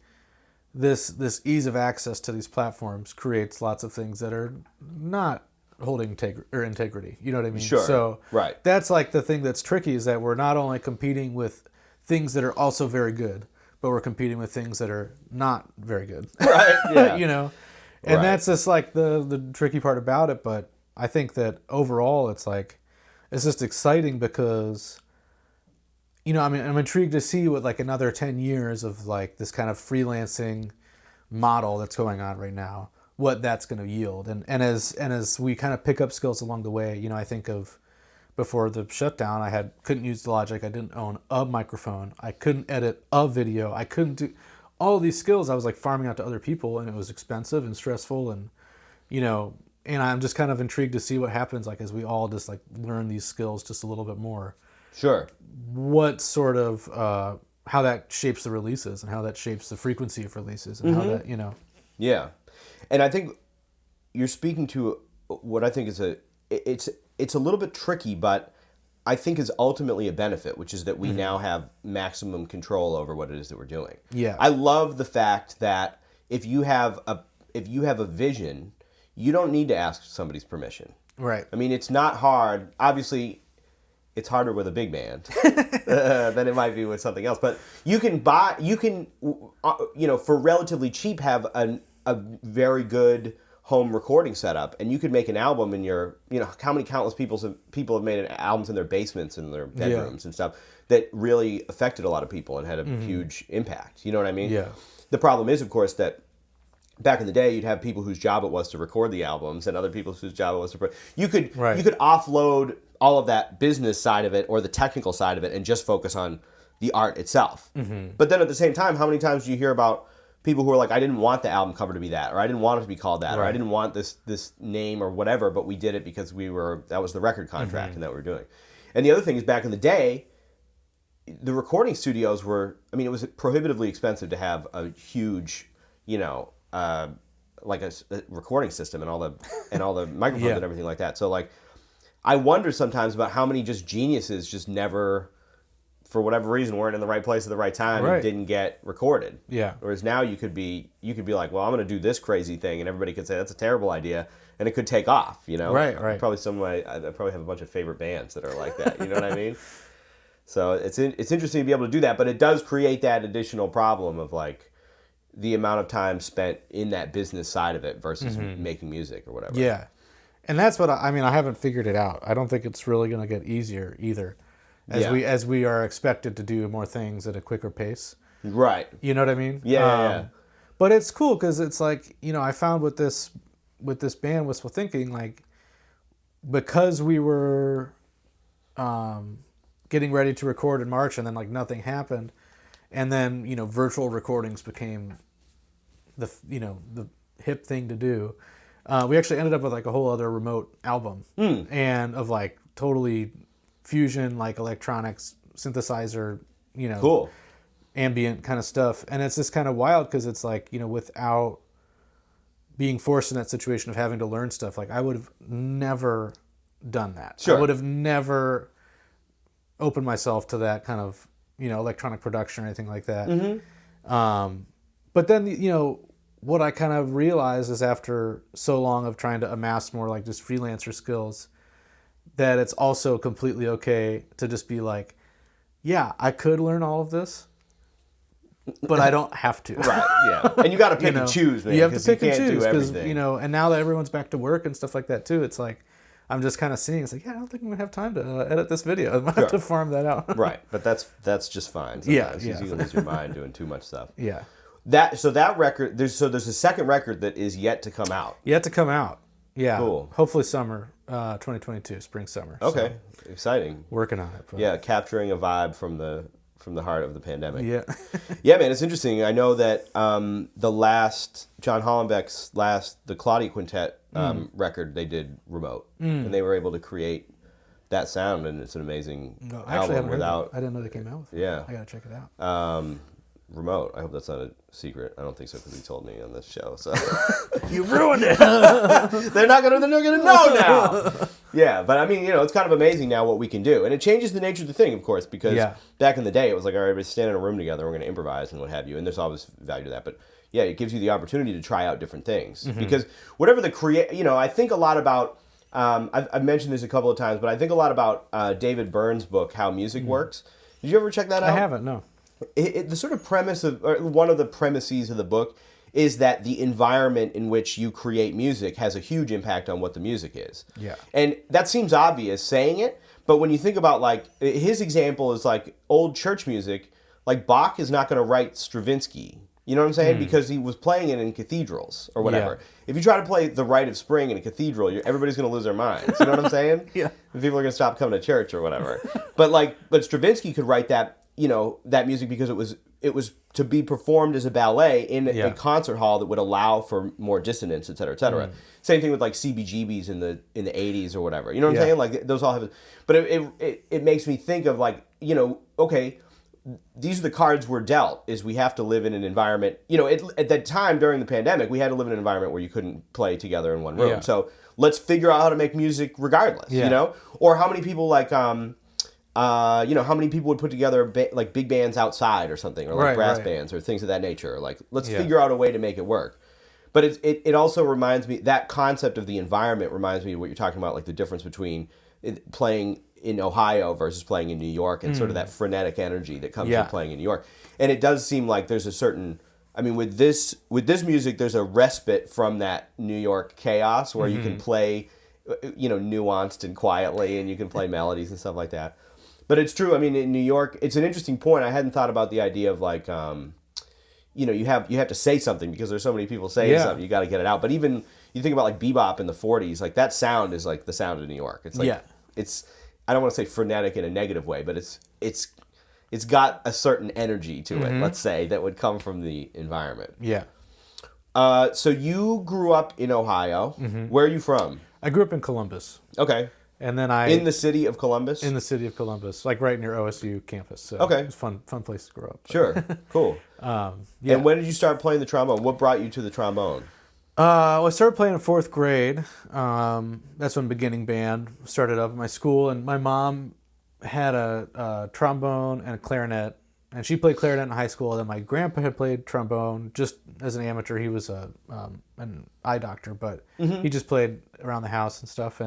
this ease of access to these platforms creates lots of things that are not holding integrity. You know what I mean? Sure. So Right. that's like the thing that's tricky is that we're not only competing with things that are also very good, but we're competing with things that are not very good. Right, yeah. And Right. that's just like the tricky part about it. But I think that overall it's just exciting because, I'm intrigued to see what like another 10 years of like this kind of freelancing model that's going on right now, what that's going to yield. And as we kind of pick up skills along the way, I think of before the shutdown, couldn't use Logic. I didn't own a microphone. I couldn't edit a video. I couldn't do all of these skills. I was like farming out to other people, and it was expensive and stressful. And, and I'm just kind of intrigued to see what happens, like, as we all just like learn these skills just a little bit more. Sure. What sort of, how that shapes the releases and how that shapes the frequency of releases and how that, Yeah. And I think you're speaking to what I think is it's a little bit tricky, but I think is ultimately a benefit, which is that we now have maximum control over what it is that we're doing. Yeah. I love the fact that if you have a vision, you don't need to ask somebody's permission. Right. I mean, it's not hard. Obviously, it's harder with a big band than it might be with something else. But you can for relatively cheap have a very good home recording setup, and you could make an album in your, how many countless people have made albums in their basements and their bedrooms and stuff that really affected a lot of people and had a huge impact. You know what I mean? Yeah. The problem is, of course, that back in the day, you'd have people whose job it was to record the albums and other people whose job it was to... You could offload all of that business side of it or the technical side of it and just focus on the art itself. But then at the same time, how many times do you hear about people who are like, I didn't want the album cover to be that, or I didn't want it to be called that, or I didn't want this name or whatever, but we did it because that was the record contract and that we were doing. And the other thing is, back in the day, the recording studios were, it was prohibitively expensive to have a huge, like a recording system and all the microphones and everything like that. So like, I wonder sometimes about how many just geniuses just never, for whatever reason, weren't in the right place at the right time and didn't get recorded. Yeah. Whereas now you could be like, well, I'm going to do this crazy thing, and everybody could say that's a terrible idea, and it could take off. Right. Probably I probably have a bunch of favorite bands that are like that. You know what I mean? So it's interesting to be able to do that, but it does create that additional problem of like the amount of time spent in that business side of it versus making music or whatever. Yeah. And that's what I haven't figured it out. I don't think it's really going to get easier either. As we are expected to do more things at a quicker pace. Right. You know what I mean? Yeah. But it's cool because it's like, I found with this band, Wistful Thinking, like, because we were getting ready to record in March and then like nothing happened, and then, virtual recordings became the hip thing to do. We actually ended up with like a whole other remote album and of like totally fusion, like electronics, synthesizer, cool, ambient kind of stuff. And it's just kind of wild because it's like, without being forced in that situation of having to learn stuff, like I would have never done that. Sure. I would have never opened myself to that kind of, electronic production or anything like that. But then, what I kind of realized is after so long of trying to amass more like just freelancer skills, that it's also completely okay to just be like, yeah, I could learn all of this, but I don't have to. Right, yeah. And you got to pick and choose, man. You have to pick and choose because, and now that everyone's back to work and stuff like that too, it's like, I'm just kind of seeing, it's like, yeah, I don't think I'm going to have time to edit this video. I might have to farm that out. Right, but that's just fine. Sometimes. Yeah. You can lose your mind doing too much stuff. Yeah. That record, there's a second record that is yet to come out. Yet to come out. Yeah. Cool. Hopefully summer 2022, spring, summer. Okay. So, exciting. Working on it. But. Yeah, capturing a vibe from the heart of the pandemic. Yeah. Yeah, man, it's interesting. I know that the last, John Hollenbeck's the Claudia Quintet record they did remote. And they were able to create that sound, and it's an amazing album without... I didn't know they came out with it. Yeah. I got to check it out. remote. I hope that's not a secret. I don't think so because he told me on this show. So You ruined it. they're not gonna know now. Yeah, but I mean, it's kind of amazing now what we can do, and it changes the nature of the thing, of course, because back in the day it was like, all right, let's stand in a room together, we're gonna improvise and what have you, and there's always value to that, but. Yeah, it gives you the opportunity to try out different things because whatever I think a lot about. I've mentioned this a couple of times, but I think a lot about David Byrne's book, How Music Works. Did you ever check that out? I haven't. No. The sort of premise of, or one of the premises of the book, is that the environment in which you create music has a huge impact on what the music is. Yeah. And that seems obvious saying it, but when you think about his example is like old church music, like Bach is not going to write Stravinsky. You know what I'm saying? Because he was playing it in cathedrals or whatever. Yeah. If you try to play The Rite of Spring in a cathedral, everybody's going to lose their minds. You know what I'm saying? Yeah. And people are going to stop coming to church or whatever. But Stravinsky could write that, that music because it was to be performed as a ballet in a concert hall that would allow for more dissonance, et cetera, et cetera. Same thing with like CBGBs in the 80s or whatever. You know what I'm saying? Like those all have, but it makes me think of like, okay, these are the cards we're dealt, is we have to live in an environment, at that time during the pandemic, we had to live in an environment where you couldn't play together in one room. Yeah. So let's figure out how to make music regardless, Or how many people how many people would put together like big bands outside or something, or like brass bands or things of that nature. Like, let's figure out a way to make it work. But it also reminds me, that concept of the environment reminds me of what you're talking about, like the difference between playing in Ohio versus playing in New York, and sort of that frenetic energy that comes from playing in New York. And it does seem like there's a certain, I mean, with this music, there's a respite from that New York chaos where you can play, nuanced and quietly, and you can play melodies and stuff like that. But it's true. I mean, in New York, it's an interesting point. I hadn't thought about the idea of like, you have to say something because there's so many people saying something. You got to get it out. But even you think about like bebop in the 40s, like that sound is like the sound of New York. It's like it's, I don't want to say frenetic in a negative way, but it's got a certain energy to it, let's say, that would come from the environment. Yeah. So you grew up in Ohio. Where are you from? I grew up in Columbus. Okay. And then in the city of Columbus? In the city of Columbus, like right near OSU campus. So okay. It's a fun place to grow up. Sure. Cool. And when did you start playing the trombone? What brought you to the trombone? I started playing in 4th grade. That's when beginning band started up at my school, and my mom had a trombone and a clarinet, and she played clarinet in high school. And then my grandpa had played trombone just as an amateur. He was an eye doctor, but he just played around the house and stuff.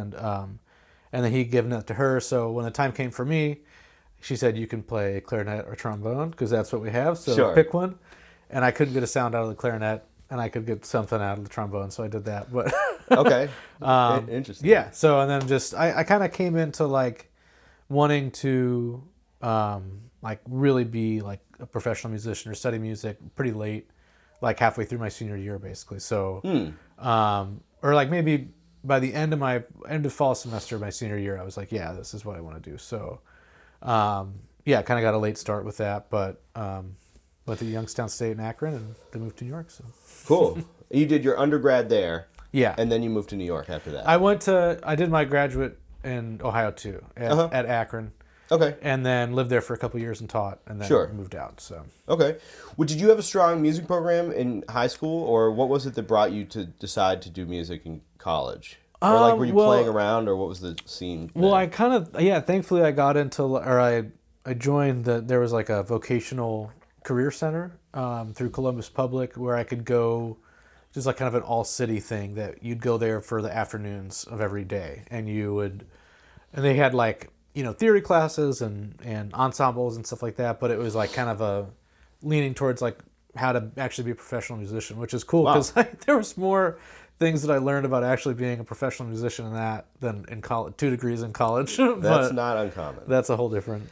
And then he'd given it to her. So when the time came for me, she said, "You can play clarinet or trombone because that's what we have. So pick one." And I couldn't get a sound out of the clarinet, and I could get something out of the trombone, so I did that. But okay, interesting. Yeah. So and then just I kind of came into like wanting to like really be like a professional musician or study music pretty late, like halfway through my senior year, basically. So or like maybe by the end of fall semester of my senior year, I was like, yeah, this is what I want to do. So yeah, kind of got a late start with that, but went to Youngstown State in Akron and then moved to New York. So cool. You did your undergrad there. Yeah. And then you moved to New York after that. I did my graduate in Ohio too, at Akron. Okay. And then lived there for a couple years and taught, and then moved out. So. Okay. Well, did you have a strong music program in high school, or what was it that brought you to decide to do music in college? Or like, were you playing around, or what was the scene? Well, I kind of, thankfully I got into, or I joined there was like a vocational career center through Columbus Public where I could go, just like kind of an all-city thing that you'd go there for the afternoons of every day, and they had like, theory classes and ensembles and stuff like that, but it was like kind of a leaning towards like how to actually be a professional musician, which is cool because there was more things that I learned about actually being a professional musician in that than in college, 2 degrees in college. That's not uncommon. That's a whole different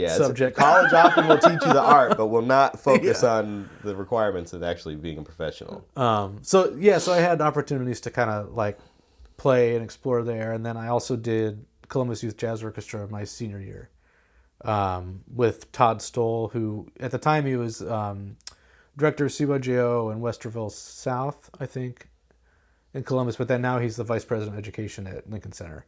subject. College often will teach you the art, but will not focus on the requirements of actually being a professional. So I had opportunities to kind of like play and explore there, and then I also did Columbus Youth Jazz Orchestra my senior year with Todd Stoll, who at the time he was director of CYJO in Westerville South, I think, in Columbus, but then now he's the vice president of education at Lincoln Center.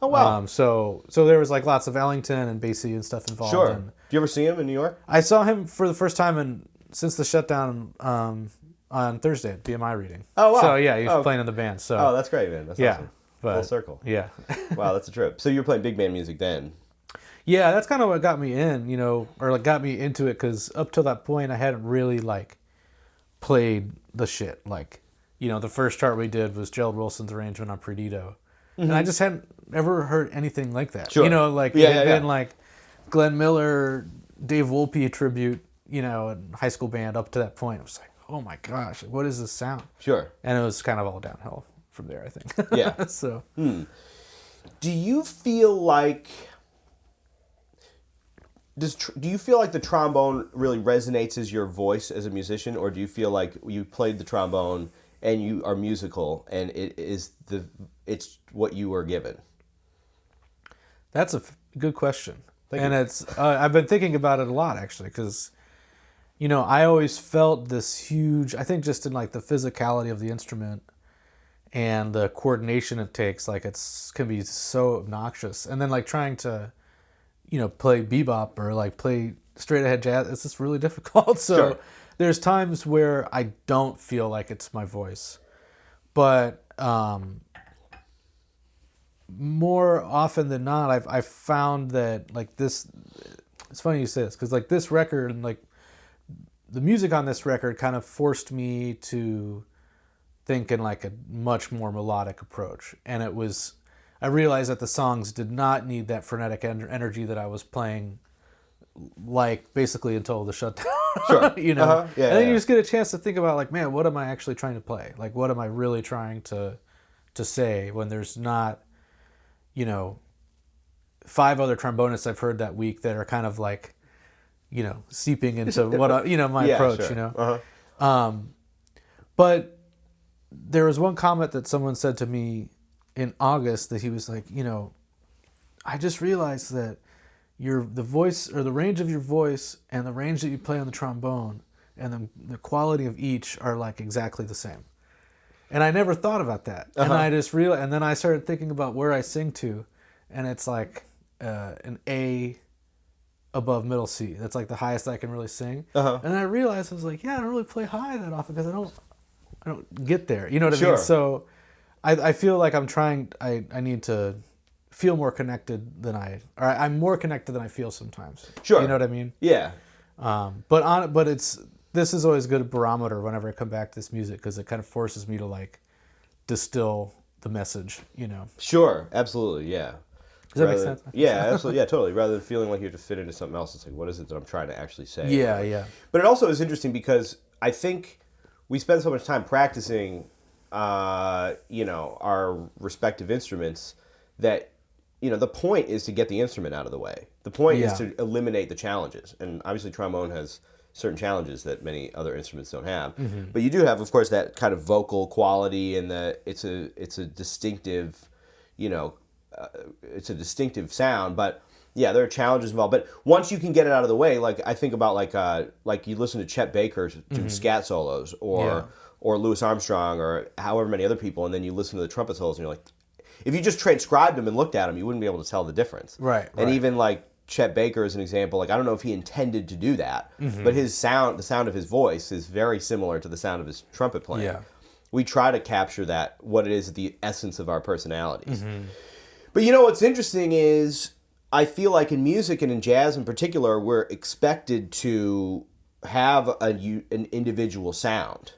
Oh, wow. So there was like lots of Ellington and Basie and stuff involved. Sure. Did you ever see him in New York? I saw him for the first time in since the shutdown on Thursday at BMI reading. Oh, wow. So yeah, he was playing in the band. So Oh, that's great, man. That's awesome. but, Full circle. Yeah. Wow, that's a trip. So you were playing big band music then? Yeah, that's kind of what got me in, or like got me into it, because up till that point I hadn't really like played the shit. Like, the first chart we did was Gerald Wilson's arrangement on Perdido, and I just hadn't ever heard anything like that. Sure. Like it had been like Glenn Miller, Dave Wolpe tribute, in high school band up to that point. I was like, oh my gosh, what is this sound? Sure. And it was kind of all downhill from there, I think. Yeah. So. Do you feel like the trombone really resonates as your voice as a musician, or do you feel like you played the trombone and you are musical and it's what you were given? That's a good question. It's I've been thinking about it a lot, actually, because I always felt this huge, I think just in like the physicality of the instrument and the coordination it takes, like can be so obnoxious. And then like trying to play bebop or like play straight ahead jazz, it's just really difficult. So sure. There's times where I don't feel like it's my voice, but more often than not, I've found that like this. It's funny you say this, because like this record and like the music on this record kind of forced me to think in like a much more melodic approach, and I realized that the songs did not need that frenetic energy that I was playing, like basically until the shutdown. Sure. And then you just get a chance to think about like, man, what am I actually trying to play? Like, what am I really trying to say when there's not, 5 other trombonists I've heard that week that are kind of like, seeping into what my approach. Sure. But there was one comment that someone said to me in August that he was like, I just realized that the voice, or the range of your voice and the range that you play on the trombone and the quality of each are like exactly the same. And I never thought about that. And I just realized, and then I started thinking about where I sing to, and it's like an A above middle C. That's like the highest I can really sing. And I realized, I was like, yeah, I don't really play high that often because I don't get there. You know what I mean? So I feel like I need to feel more connected than I'm more connected than I feel sometimes. Sure. You know what I mean? Yeah. But this is always a good barometer whenever I come back to this music, because it kind of forces me to like distill the message, Sure. Absolutely. Yeah. Does that make sense? Yeah, absolutely. Yeah, totally. Rather than feeling like you have to fit into something else, it's like, what is it that I'm trying to actually say? Yeah. But it also is interesting because I think we spend so much time practicing, our respective instruments that, the point is to get the instrument out of the way. The point is to eliminate the challenges. And obviously trombone has certain challenges that many other instruments don't have. Mm-hmm. But you do have, of course, that kind of vocal quality, and it's a distinctive, it's a distinctive sound. But yeah, there are challenges involved. But once you can get it out of the way, like I think about like you listen to Chet Baker do scat solos, or Louis Armstrong, or however many other people, and then you listen to the trumpet solos, and you're like, if you just transcribed them and looked at them, you wouldn't be able to tell the difference. Right. And even like Chet Baker is an example. Like, I don't know if he intended to do that, but the sound of his voice is very similar to the sound of his trumpet playing. Yeah. We try to capture that, what it is, the essence of our personalities. But what's interesting is, I feel like in music and in jazz in particular, we're expected to have an individual sound.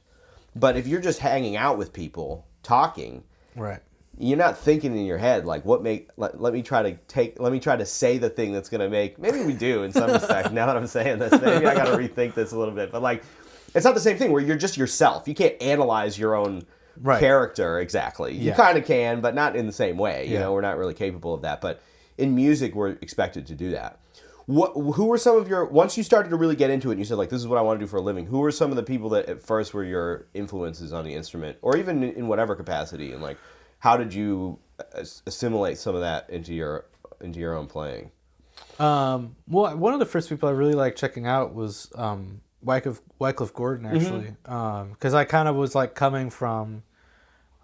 But if you're just hanging out with people talking, right, you're not thinking in your head like, let me try to say the thing that's gonna make. Maybe we do in some respect. Now that I'm saying this, maybe I gotta rethink this a little bit. But like, it's not the same thing where you're just yourself. You can't analyze your own character exactly. You kind of can, but not in the same way. We're not really capable of that. But in music, we're expected to do that. Who were some of your, once you started to really get into it and you said like, this is what I want to do for a living, who were some of the people that at first were your influences on the instrument, or even in whatever capacity, and like, how did you assimilate some of that into your own playing? Well, one of the first people I really liked checking out was Wycliffe Gordon, actually, because I kind of was like coming from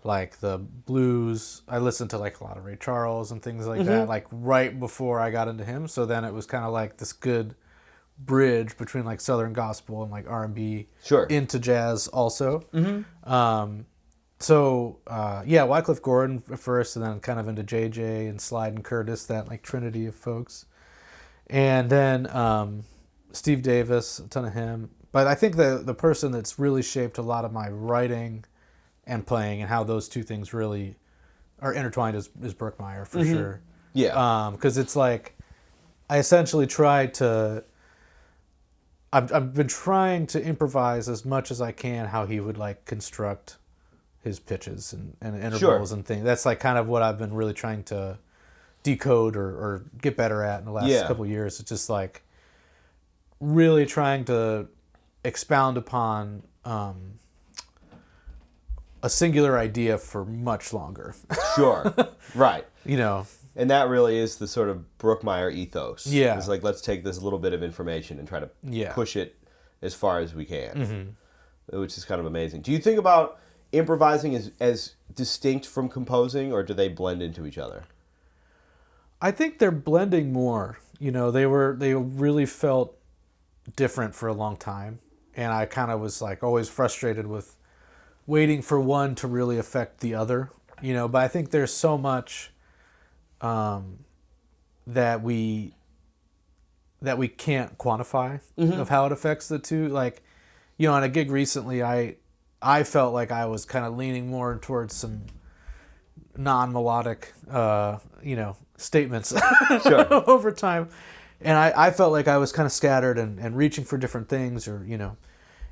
like the blues. I listened to like a lot of Ray Charles and things like that, like right before I got into him. So then it was kind of like this good bridge between like Southern gospel and like R&B Sure. into jazz also. Wycliffe Gordon first, and then kind of into JJ and Slide and Curtis, that like trinity of folks. And then Steve Davis, a ton of him. But I think the person that's really shaped a lot of my writing and playing and how those two things really are intertwined is Brookmeyer, for sure. Yeah. Because it's like, I essentially tried to... I've been trying to improvise as much as I can how he would like construct his pitches and intervals and things. That's like kind of what I've been really trying to decode or get better at in the last couple of years. It's just like really trying to expound upon a singular idea for much longer. Sure. Right. You know. And that really is the sort of Brookmeyer ethos. Yeah. It's like, let's take this little bit of information and try to push it as far as we can, which is kind of amazing. Do you think about improvising as distinct from composing, or do they blend into each other? I think they're blending more. You know, they really felt different for a long time. And I kind of was like always frustrated with waiting for one to really affect the other, you know, but I think there's so much that we can't quantify of how it affects the two. Like, you know, on a gig recently, I felt like I was kind of leaning more towards some non-melodic, statements over time. And I felt like I was kind of scattered and reaching for different things, or, you know.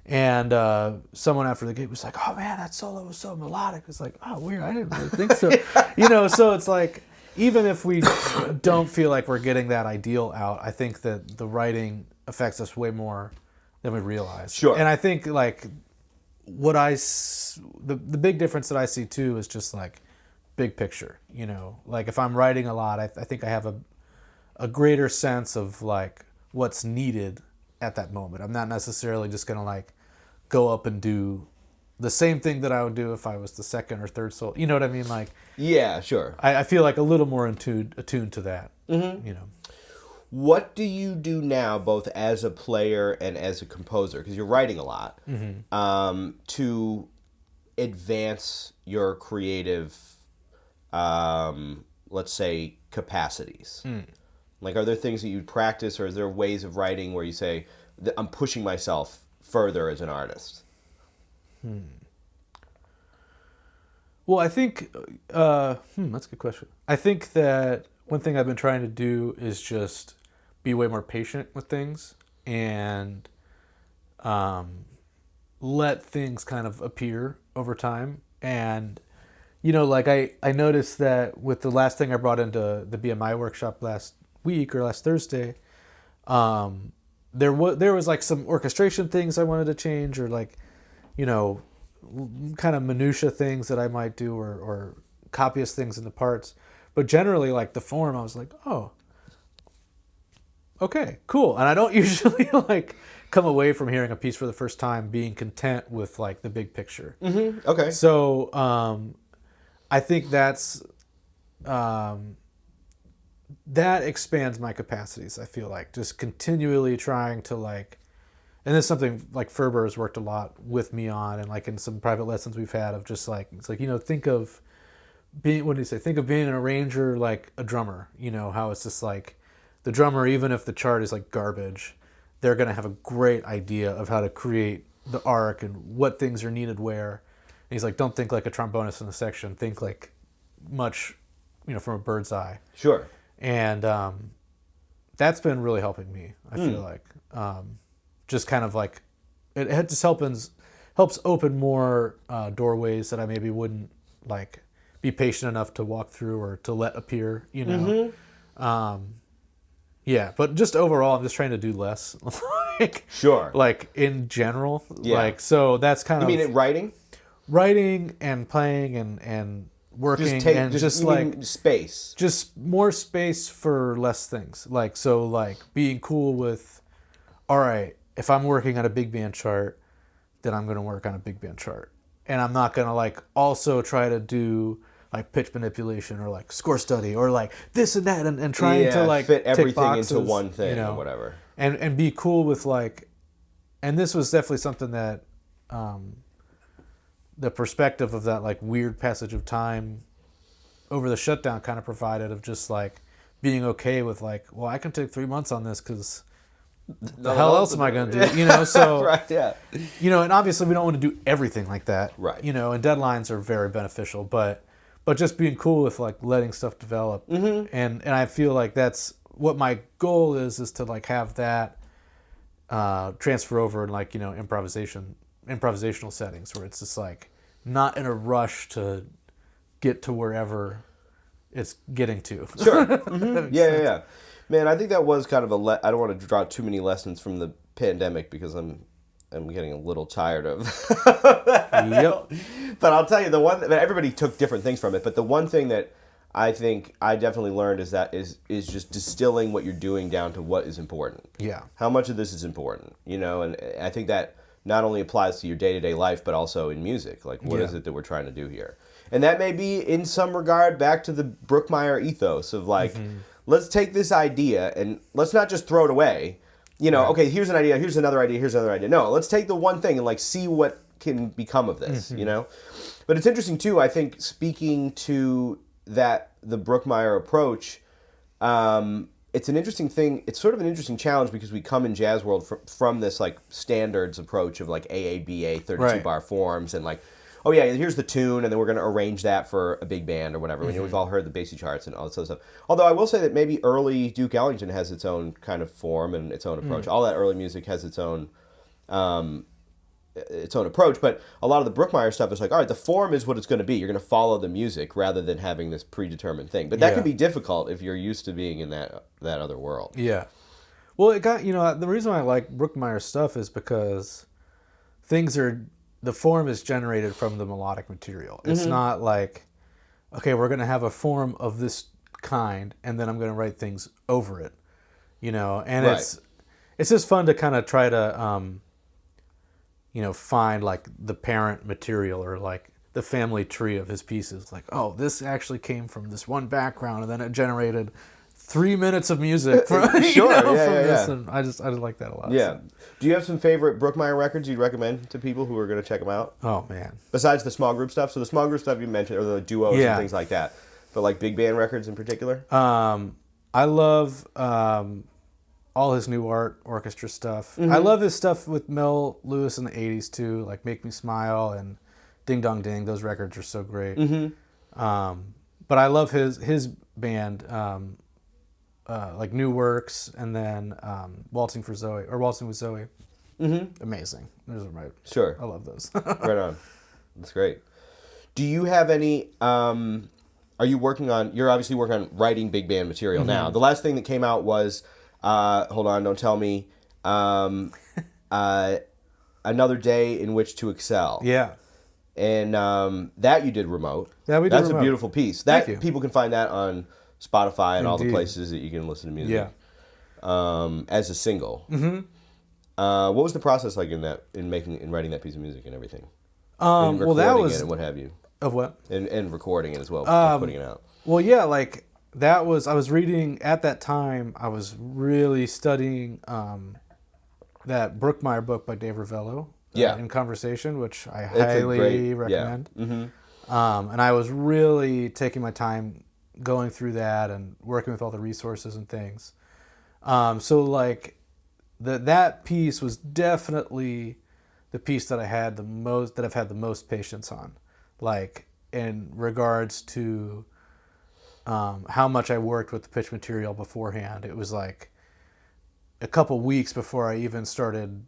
And someone after the gig was like, "Oh man, that solo was so melodic." It's like, "Oh, weird. I didn't really think so." You know, so it's like, even if we don't feel like we're getting that ideal out, I think that the writing affects us way more than we realize. Sure. And I think like the big difference that I see too is just like big picture. You know, like if I'm writing a lot, I think I have a greater sense of like what's needed at that moment. I'm not necessarily just gonna like go up and do the same thing that I would do if I was the second or third solo. You know what I mean? Like, yeah, sure. I feel like a little more attuned to that. You know. What do you do now, both as a player and as a composer, because you're writing a lot, to advance your creative, let's say, capacities? Like, are there things that you practice, or is there ways of writing where you say, I'm pushing myself further as an artist? Well, I think that's a good question. I think that one thing I've been trying to do is just be way more patient with things and let things kind of appear over time. And, you know, like I noticed that with the last thing I brought into the BMI workshop last week or last Thursday, there was like some orchestration things I wanted to change, or like, you know, kind of minutia things that I might do, or copyist things in the parts. But generally, like the form, I was like, oh, okay, cool. And I don't usually like come away from hearing a piece for the first time being content with like the big picture. Okay. So I think that's that expands my capacities. I feel like just continually trying to like. And this is something like Ferber has worked a lot with me on, and like in some private lessons we've had, of just like, it's like, you know, think of being an arranger like a drummer, you know, how it's just like the drummer, even if the chart is like garbage, they're going to have a great idea of how to create the arc and what things are needed where. And he's like, don't think like a trombonist in a section, think like much, you know, from a bird's eye. Sure. And that's been really helping me, I feel like. Just kind of like, it just helps open more doorways that I maybe wouldn't like be patient enough to walk through or to let appear, you know. Yeah, but just overall, I'm just trying to do less. Like, sure. Like in general, Yeah. like, so that's kind of. You mean in writing? Writing and playing and working just like space. Just more space for less things. Like, so like being cool with, all right, if I'm working on a big band chart, then I'm going to work on a big band chart. And I'm not going to like also try to do like pitch manipulation or like score study or like this and that and trying to like fit everything boxes, into one thing, you know, or whatever. and be cool with like, and this was definitely something that the perspective of that like weird passage of time over the shutdown kind of provided, of just like being okay with like, well, I can take 3 months on this because the hell else am I going to do? You know, so right, yeah. You know, and obviously we don't want to do everything like that, Right? You know, and deadlines are very beneficial, but just being cool with like letting stuff develop, and I feel like that's what my goal is to like have that transfer over in like, you know, improvisational settings where it's just like not in a rush to get to wherever it's getting to. Sure. Yeah. Man, I think that was kind of I don't want to draw too many lessons from the pandemic because I'm getting a little tired of Yep. But I'll tell you the one that everybody took different things from it, but the one thing that I think I definitely learned is just distilling what you're doing down to what is important. Yeah. How much of this is important, you know? And I think that not only applies to your day-to-day life, but also in music. Like, what is it that we're trying to do here? And that may be, in some regard, back to the Brookmeyer ethos of, like, let's take this idea and let's not just throw it away. You know, okay, here's an idea, here's another idea, here's another idea. No, let's take the one thing and, like, see what can become of this, you know? But it's interesting, too, I think, speaking to the Brookmeyer approach, it's an interesting thing. It's sort of an interesting challenge because we come in jazz world from this like standards approach of like AABA 32 bar forms and like, oh yeah, here's the tune and then we're going to arrange that for a big band or whatever. You know, we've all heard the basic charts and all this other stuff. Although I will say that maybe early Duke Ellington has its own kind of form and its own approach. All that early music has its own approach, but a lot of the Brookmeyer stuff is like, all right, the form is what it's going to be. You're going to follow the music rather than having this predetermined thing. But that can be difficult if you're used to being in that other world. Yeah. Well, it got, you know, the reason why I like Brookmeyer stuff is because the form is generated from the melodic material. It's not like, okay, we're going to have a form of this kind and then I'm going to write things over it, you know, and it's just fun to kind of try to, you know, find like the parent material or like the family tree of his pieces. Like, oh, this actually came from this one background, and then it generated 3 minutes of music from, this. And I just like that a lot. Yeah. So. Do you have some favorite Brookmeyer records you'd recommend to people who are going to check them out? Oh man. Besides the small group stuff, so the small group stuff you mentioned, or the duos and things like that, but like big band records in particular. I love all his new art orchestra stuff. I love his stuff with Mel Lewis in the 80s too, like Make Me Smile and Ding Dong Ding. Those records are so great. But I love his band, like New Works and then Waltzing with Zoe. Amazing. Those are Sure. I love those. Right on. That's great. Do you have any... are you working on... You're obviously working on writing big band material now. The last thing that came out was... hold on, don't tell me. Another Day in Which to Excel. Yeah. And that you did remote. Yeah, we did That's remote. a beautiful piece. Thank you. People can find that on Spotify and all the Indeed. places that you can listen to music. Yeah. As a single. What was the process like in writing that piece of music and everything? And Well, that was... it and what have you. Of what? And recording it as well, and putting it out. Well, yeah, like... I was reading, at that time, I was really studying that Brookmeyer book by Dave Ravello, In Conversation, which I highly recommend. And I was really taking my time going through that and working with all the resources and things. So, like, that piece was definitely the piece that I've had the most patience on, like, in regards to... how much I worked with the pitch material beforehand. It was like a couple weeks before I even started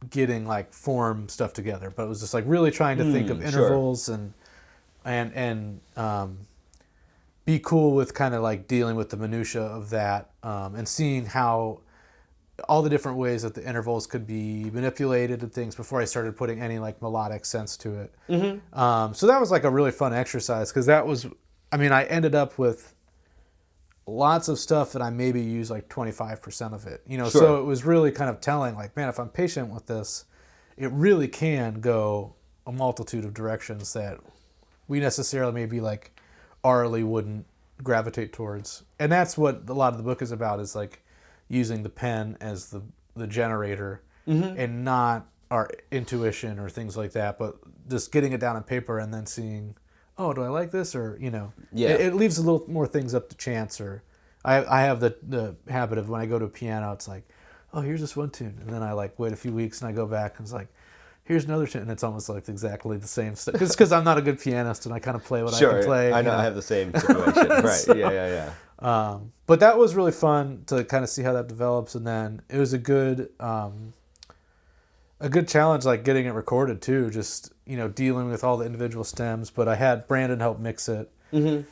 getting like form stuff together. But it was just like really trying to think of intervals and be cool with kind of like dealing with the minutia of that and seeing how all the different ways that the intervals could be manipulated and things before I started putting any like melodic sense to it. So that was like a really fun exercise because that was... I mean, I ended up with lots of stuff that I maybe used like 25% of it, you know, so it was really kind of telling like, man, if I'm patient with this, it really can go a multitude of directions that we necessarily maybe like orally wouldn't gravitate towards. And that's what a lot of the book is about, is like using the pen as the generator and not our intuition or things like that, but just getting it down on paper and then seeing, oh, do I like this? Or, it leaves a little more things up to chance. Or I have the habit of when I go to a piano, it's like, oh, here's this one tune. And then I like wait a few weeks and I go back and it's like, here's another tune. And it's almost like exactly the same stuff. It's because I'm not a good pianist and I kind of play what I can play. I know. I have the same situation. Right. So, yeah. But that was really fun to kind of see how that develops. And then it was a good challenge, like getting it recorded too, just, dealing with all the individual stems. But I had Brandon help mix it. And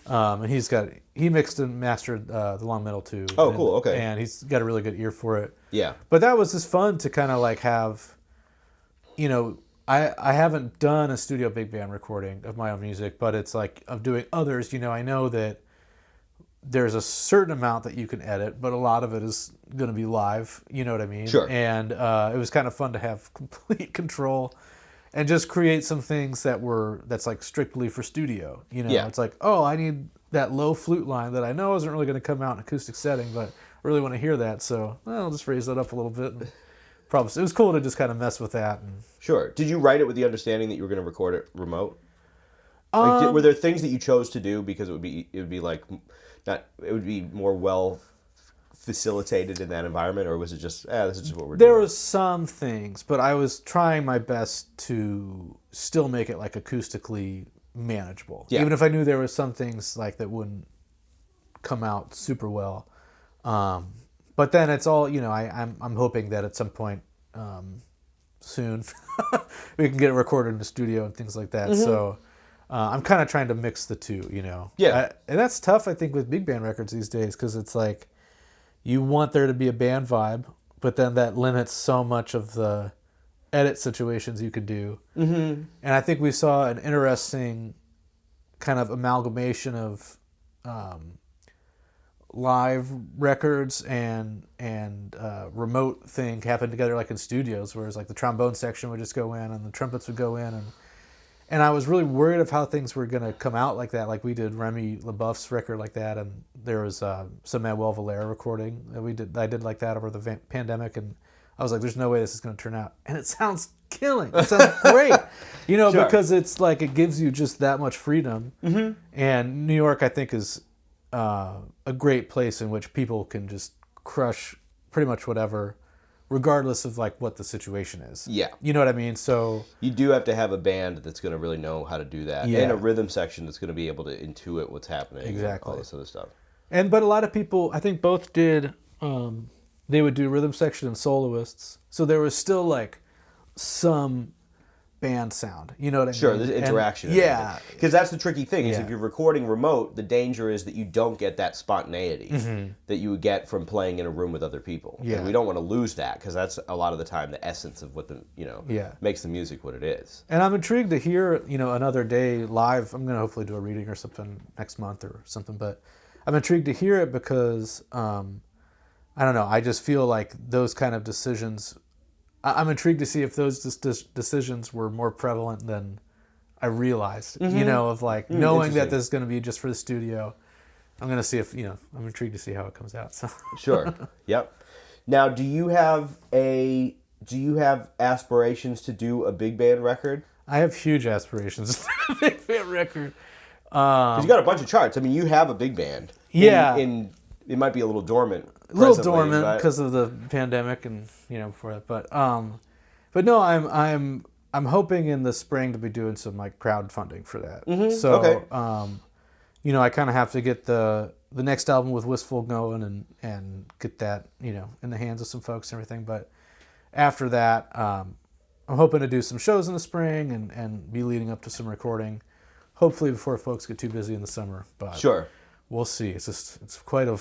he mixed and mastered the long middle too. Oh, cool. Okay. And he's got a really good ear for it. Yeah. But that was just fun to kind of like have, I haven't done a studio big band recording of my own music, but it's like of doing others, I know that there's a certain amount that you can edit, but a lot of it is going to be live, you know what I mean? Sure. And it was kind of fun to have complete control and just create some things that's like strictly for studio. It's like, oh, I need that low flute line that I know isn't really going to come out in acoustic setting, but I really want to hear that. So I'll just raise that up a little bit. And it was cool to just kind of mess with that. And, sure. Did you write it with the understanding that you were going to record it remote? Were there things that you chose to do because it would be more well facilitated in that environment, or was it just this is just what we're doing? There was some things, but I was trying my best to still make it like acoustically manageable. Yeah. Even if I knew there was some things like that wouldn't come out super well. But then it's all, I'm hoping that at some point soon we can get it recorded in the studio and things like that. So I'm kind of trying to mix the two, Yeah. And that's tough, I think, with big band records these days, because it's like you want there to be a band vibe, but then that limits so much of the edit situations you could do. And I think we saw an interesting kind of amalgamation of live records and remote thing happen together, like in studios, whereas like the trombone section would just go in and the trumpets would go in, and I was really worried of how things were going to come out like that. Like we did Remy LaBeouf's record like that, and there was some Manuel Valera recording that I did like that over the pandemic, and I was like, there's no way this is going to turn out. And it sounds killing. It sounds great. Sure. Because it's like it gives you just that much freedom. And New York, I think, is a great place in which people can just crush pretty much whatever, regardless of like what the situation is. Yeah. You know what I mean? So you do have to have a band that's going to really know how to do that. Yeah. And a rhythm section that's going to be able to intuit what's happening. Exactly. And all this other stuff. But a lot of people, I think both did, they would do rhythm section and soloists. So there was still like some band sound. You know what I mean? Sure, there's interaction. Yeah. Because that's the tricky thing, is if you're recording remote, the danger is that you don't get that spontaneity that you would get from playing in a room with other people. Yeah. And we don't want to lose that, because that's a lot of the time the essence of what makes the music what it is. And I'm intrigued to hear, another day live. I'm going to hopefully do a reading or something next month or something, but I'm intrigued to hear it because, I don't know, I just feel like those kind of decisions, I'm intrigued to see if those decisions were more prevalent than I realized, of like knowing that this is going to be just for the studio. I'm going to see if, I'm intrigued to see how it comes out. So. Sure. Yep. Now, do you have aspirations to do a big band record? I have huge aspirations to do a big band record. Because you got a bunch of charts. I mean, you have a big band. Yeah. It might be a little dormant. A little dormant because of the pandemic and for it, but no, I'm hoping in the spring to be doing some like crowdfunding for that. So okay. I kind of have to get the next album with Wistful going and get that in the hands of some folks and everything. But after that, I'm hoping to do some shows in the spring and be leading up to some recording, hopefully before folks get too busy in the summer. But sure, we'll see. It's quite a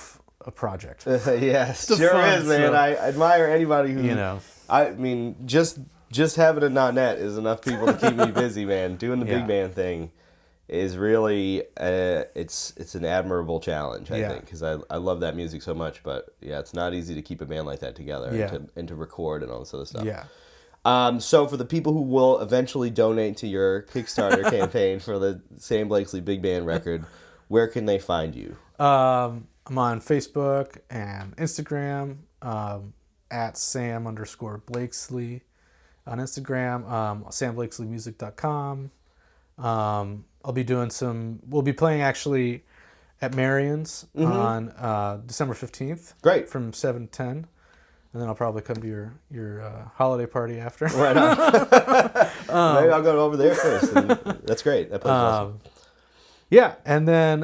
project. Yes, sure is, man. I admire anybody who I mean, just having a .net is enough people to keep me busy, man. Doing the big band thing is really it's an admirable challenge, I think, because I love that music so much. But it's not easy to keep a band like that together and to record and all this other stuff. Yeah. So for the people who will eventually donate to your Kickstarter campaign for the Sam Blakeslee Big Band record, where can they find you? I'm on Facebook and Instagram at Sam_Blakeslee on Instagram, SamBlakesleeMusic.com. We'll be playing actually at Marion's on December 15th. Great. From 7 to 10. And then I'll probably come to your holiday party after. Right on. Maybe I'll go over there first. And that's great. That place is awesome. Yeah, and then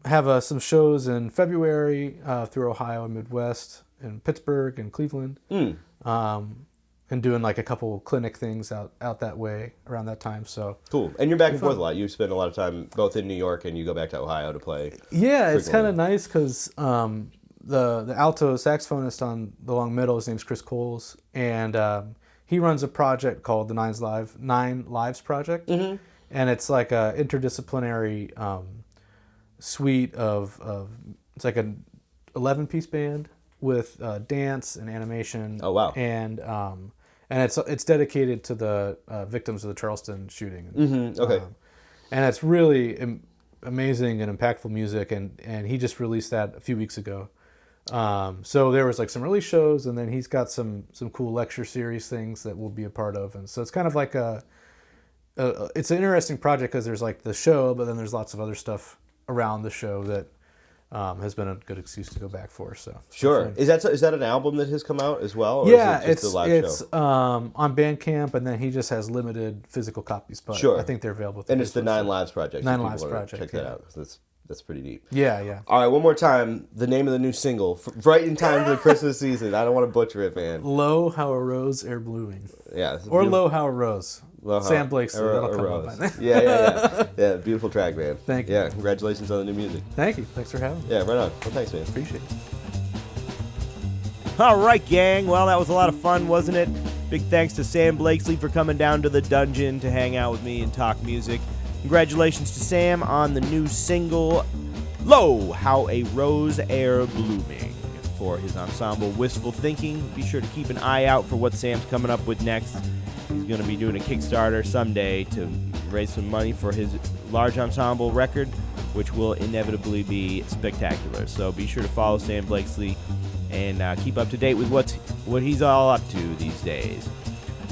have some shows in February through Ohio and Midwest, in Pittsburgh and Cleveland. And doing like a couple clinic things out that way around that time. So cool. And you're back and forth a lot. You spend a lot of time both in New York and you go back to Ohio to play. Yeah, frequently. It's kind of nice because the alto saxophonist on the long middle, his name's Chris Coles, and he runs a project called the Nine Lives Project, and it's like a interdisciplinary suite of it's like an 11-piece band with dance and animation. Oh wow! And it's dedicated to the victims of the Charleston shooting. Okay. And it's really amazing and impactful music, and he just released that a few weeks ago. So there was like some release shows, and then he's got some cool lecture series things that we'll be a part of, and so it's kind of like it's an interesting project because there's like the show, but then there's lots of other stuff around the show that has been a good excuse to go back for. So sure. Is that an album that has come out as well? Or yeah, is it just a live it's show? On Bandcamp, and then he just has limited physical copies, but sure. I think they're available. And it's the Nine Lives Project. Nine Lives Project. Check that out. That's pretty neat. Yeah. All right, one more time. The name of the new single, right in time for the Christmas season. I don't want to butcher it, man. Lo, how a rose ere blooming. Yeah. Or Lo, how a rose. Sam Blakeslee. That'll come up by then. Yeah. Yeah, beautiful track, man. Thank you. Yeah, congratulations on the new music. Thank you. Thanks for having me. Yeah, right on. Well, thanks, man. Appreciate it. All right, gang. Well, that was a lot of fun, wasn't it? Big thanks to Sam Blakeslee for coming down to the dungeon to hang out with me and talk music. Congratulations to Sam on the new single, Lo, How a Rose Ere Blooming, for his ensemble Wistful Thinking. Be sure to keep an eye out for what Sam's coming up with next. He's going to be doing a Kickstarter someday to raise some money for his large ensemble record, which will inevitably be spectacular. So be sure to follow Sam Blakeslee and keep up to date with what he's all up to these days.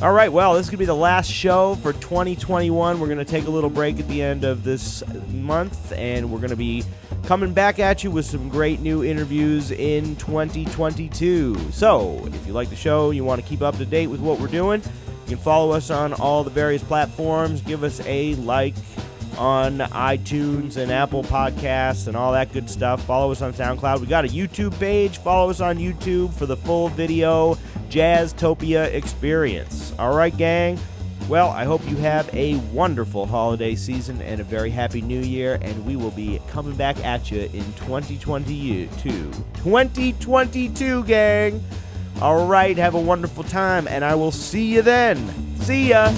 All right, well, this is going to be the last show for 2021. We're going to take a little break at the end of this month, and we're going to be coming back at you with some great new interviews in 2022. So if you like the show, you want to keep up to date with what we're doing, you can follow us on all the various platforms. Give us a like on iTunes and Apple Podcasts and all that good stuff. Follow us on SoundCloud. We got a YouTube page. Follow us on YouTube for the full video Jazztopia experience. All right, gang. Well, I hope you have a wonderful holiday season and a very happy new year, and we will be coming back at you in 2022. 2022, gang. All right, have a wonderful time, and I will see you then. See ya.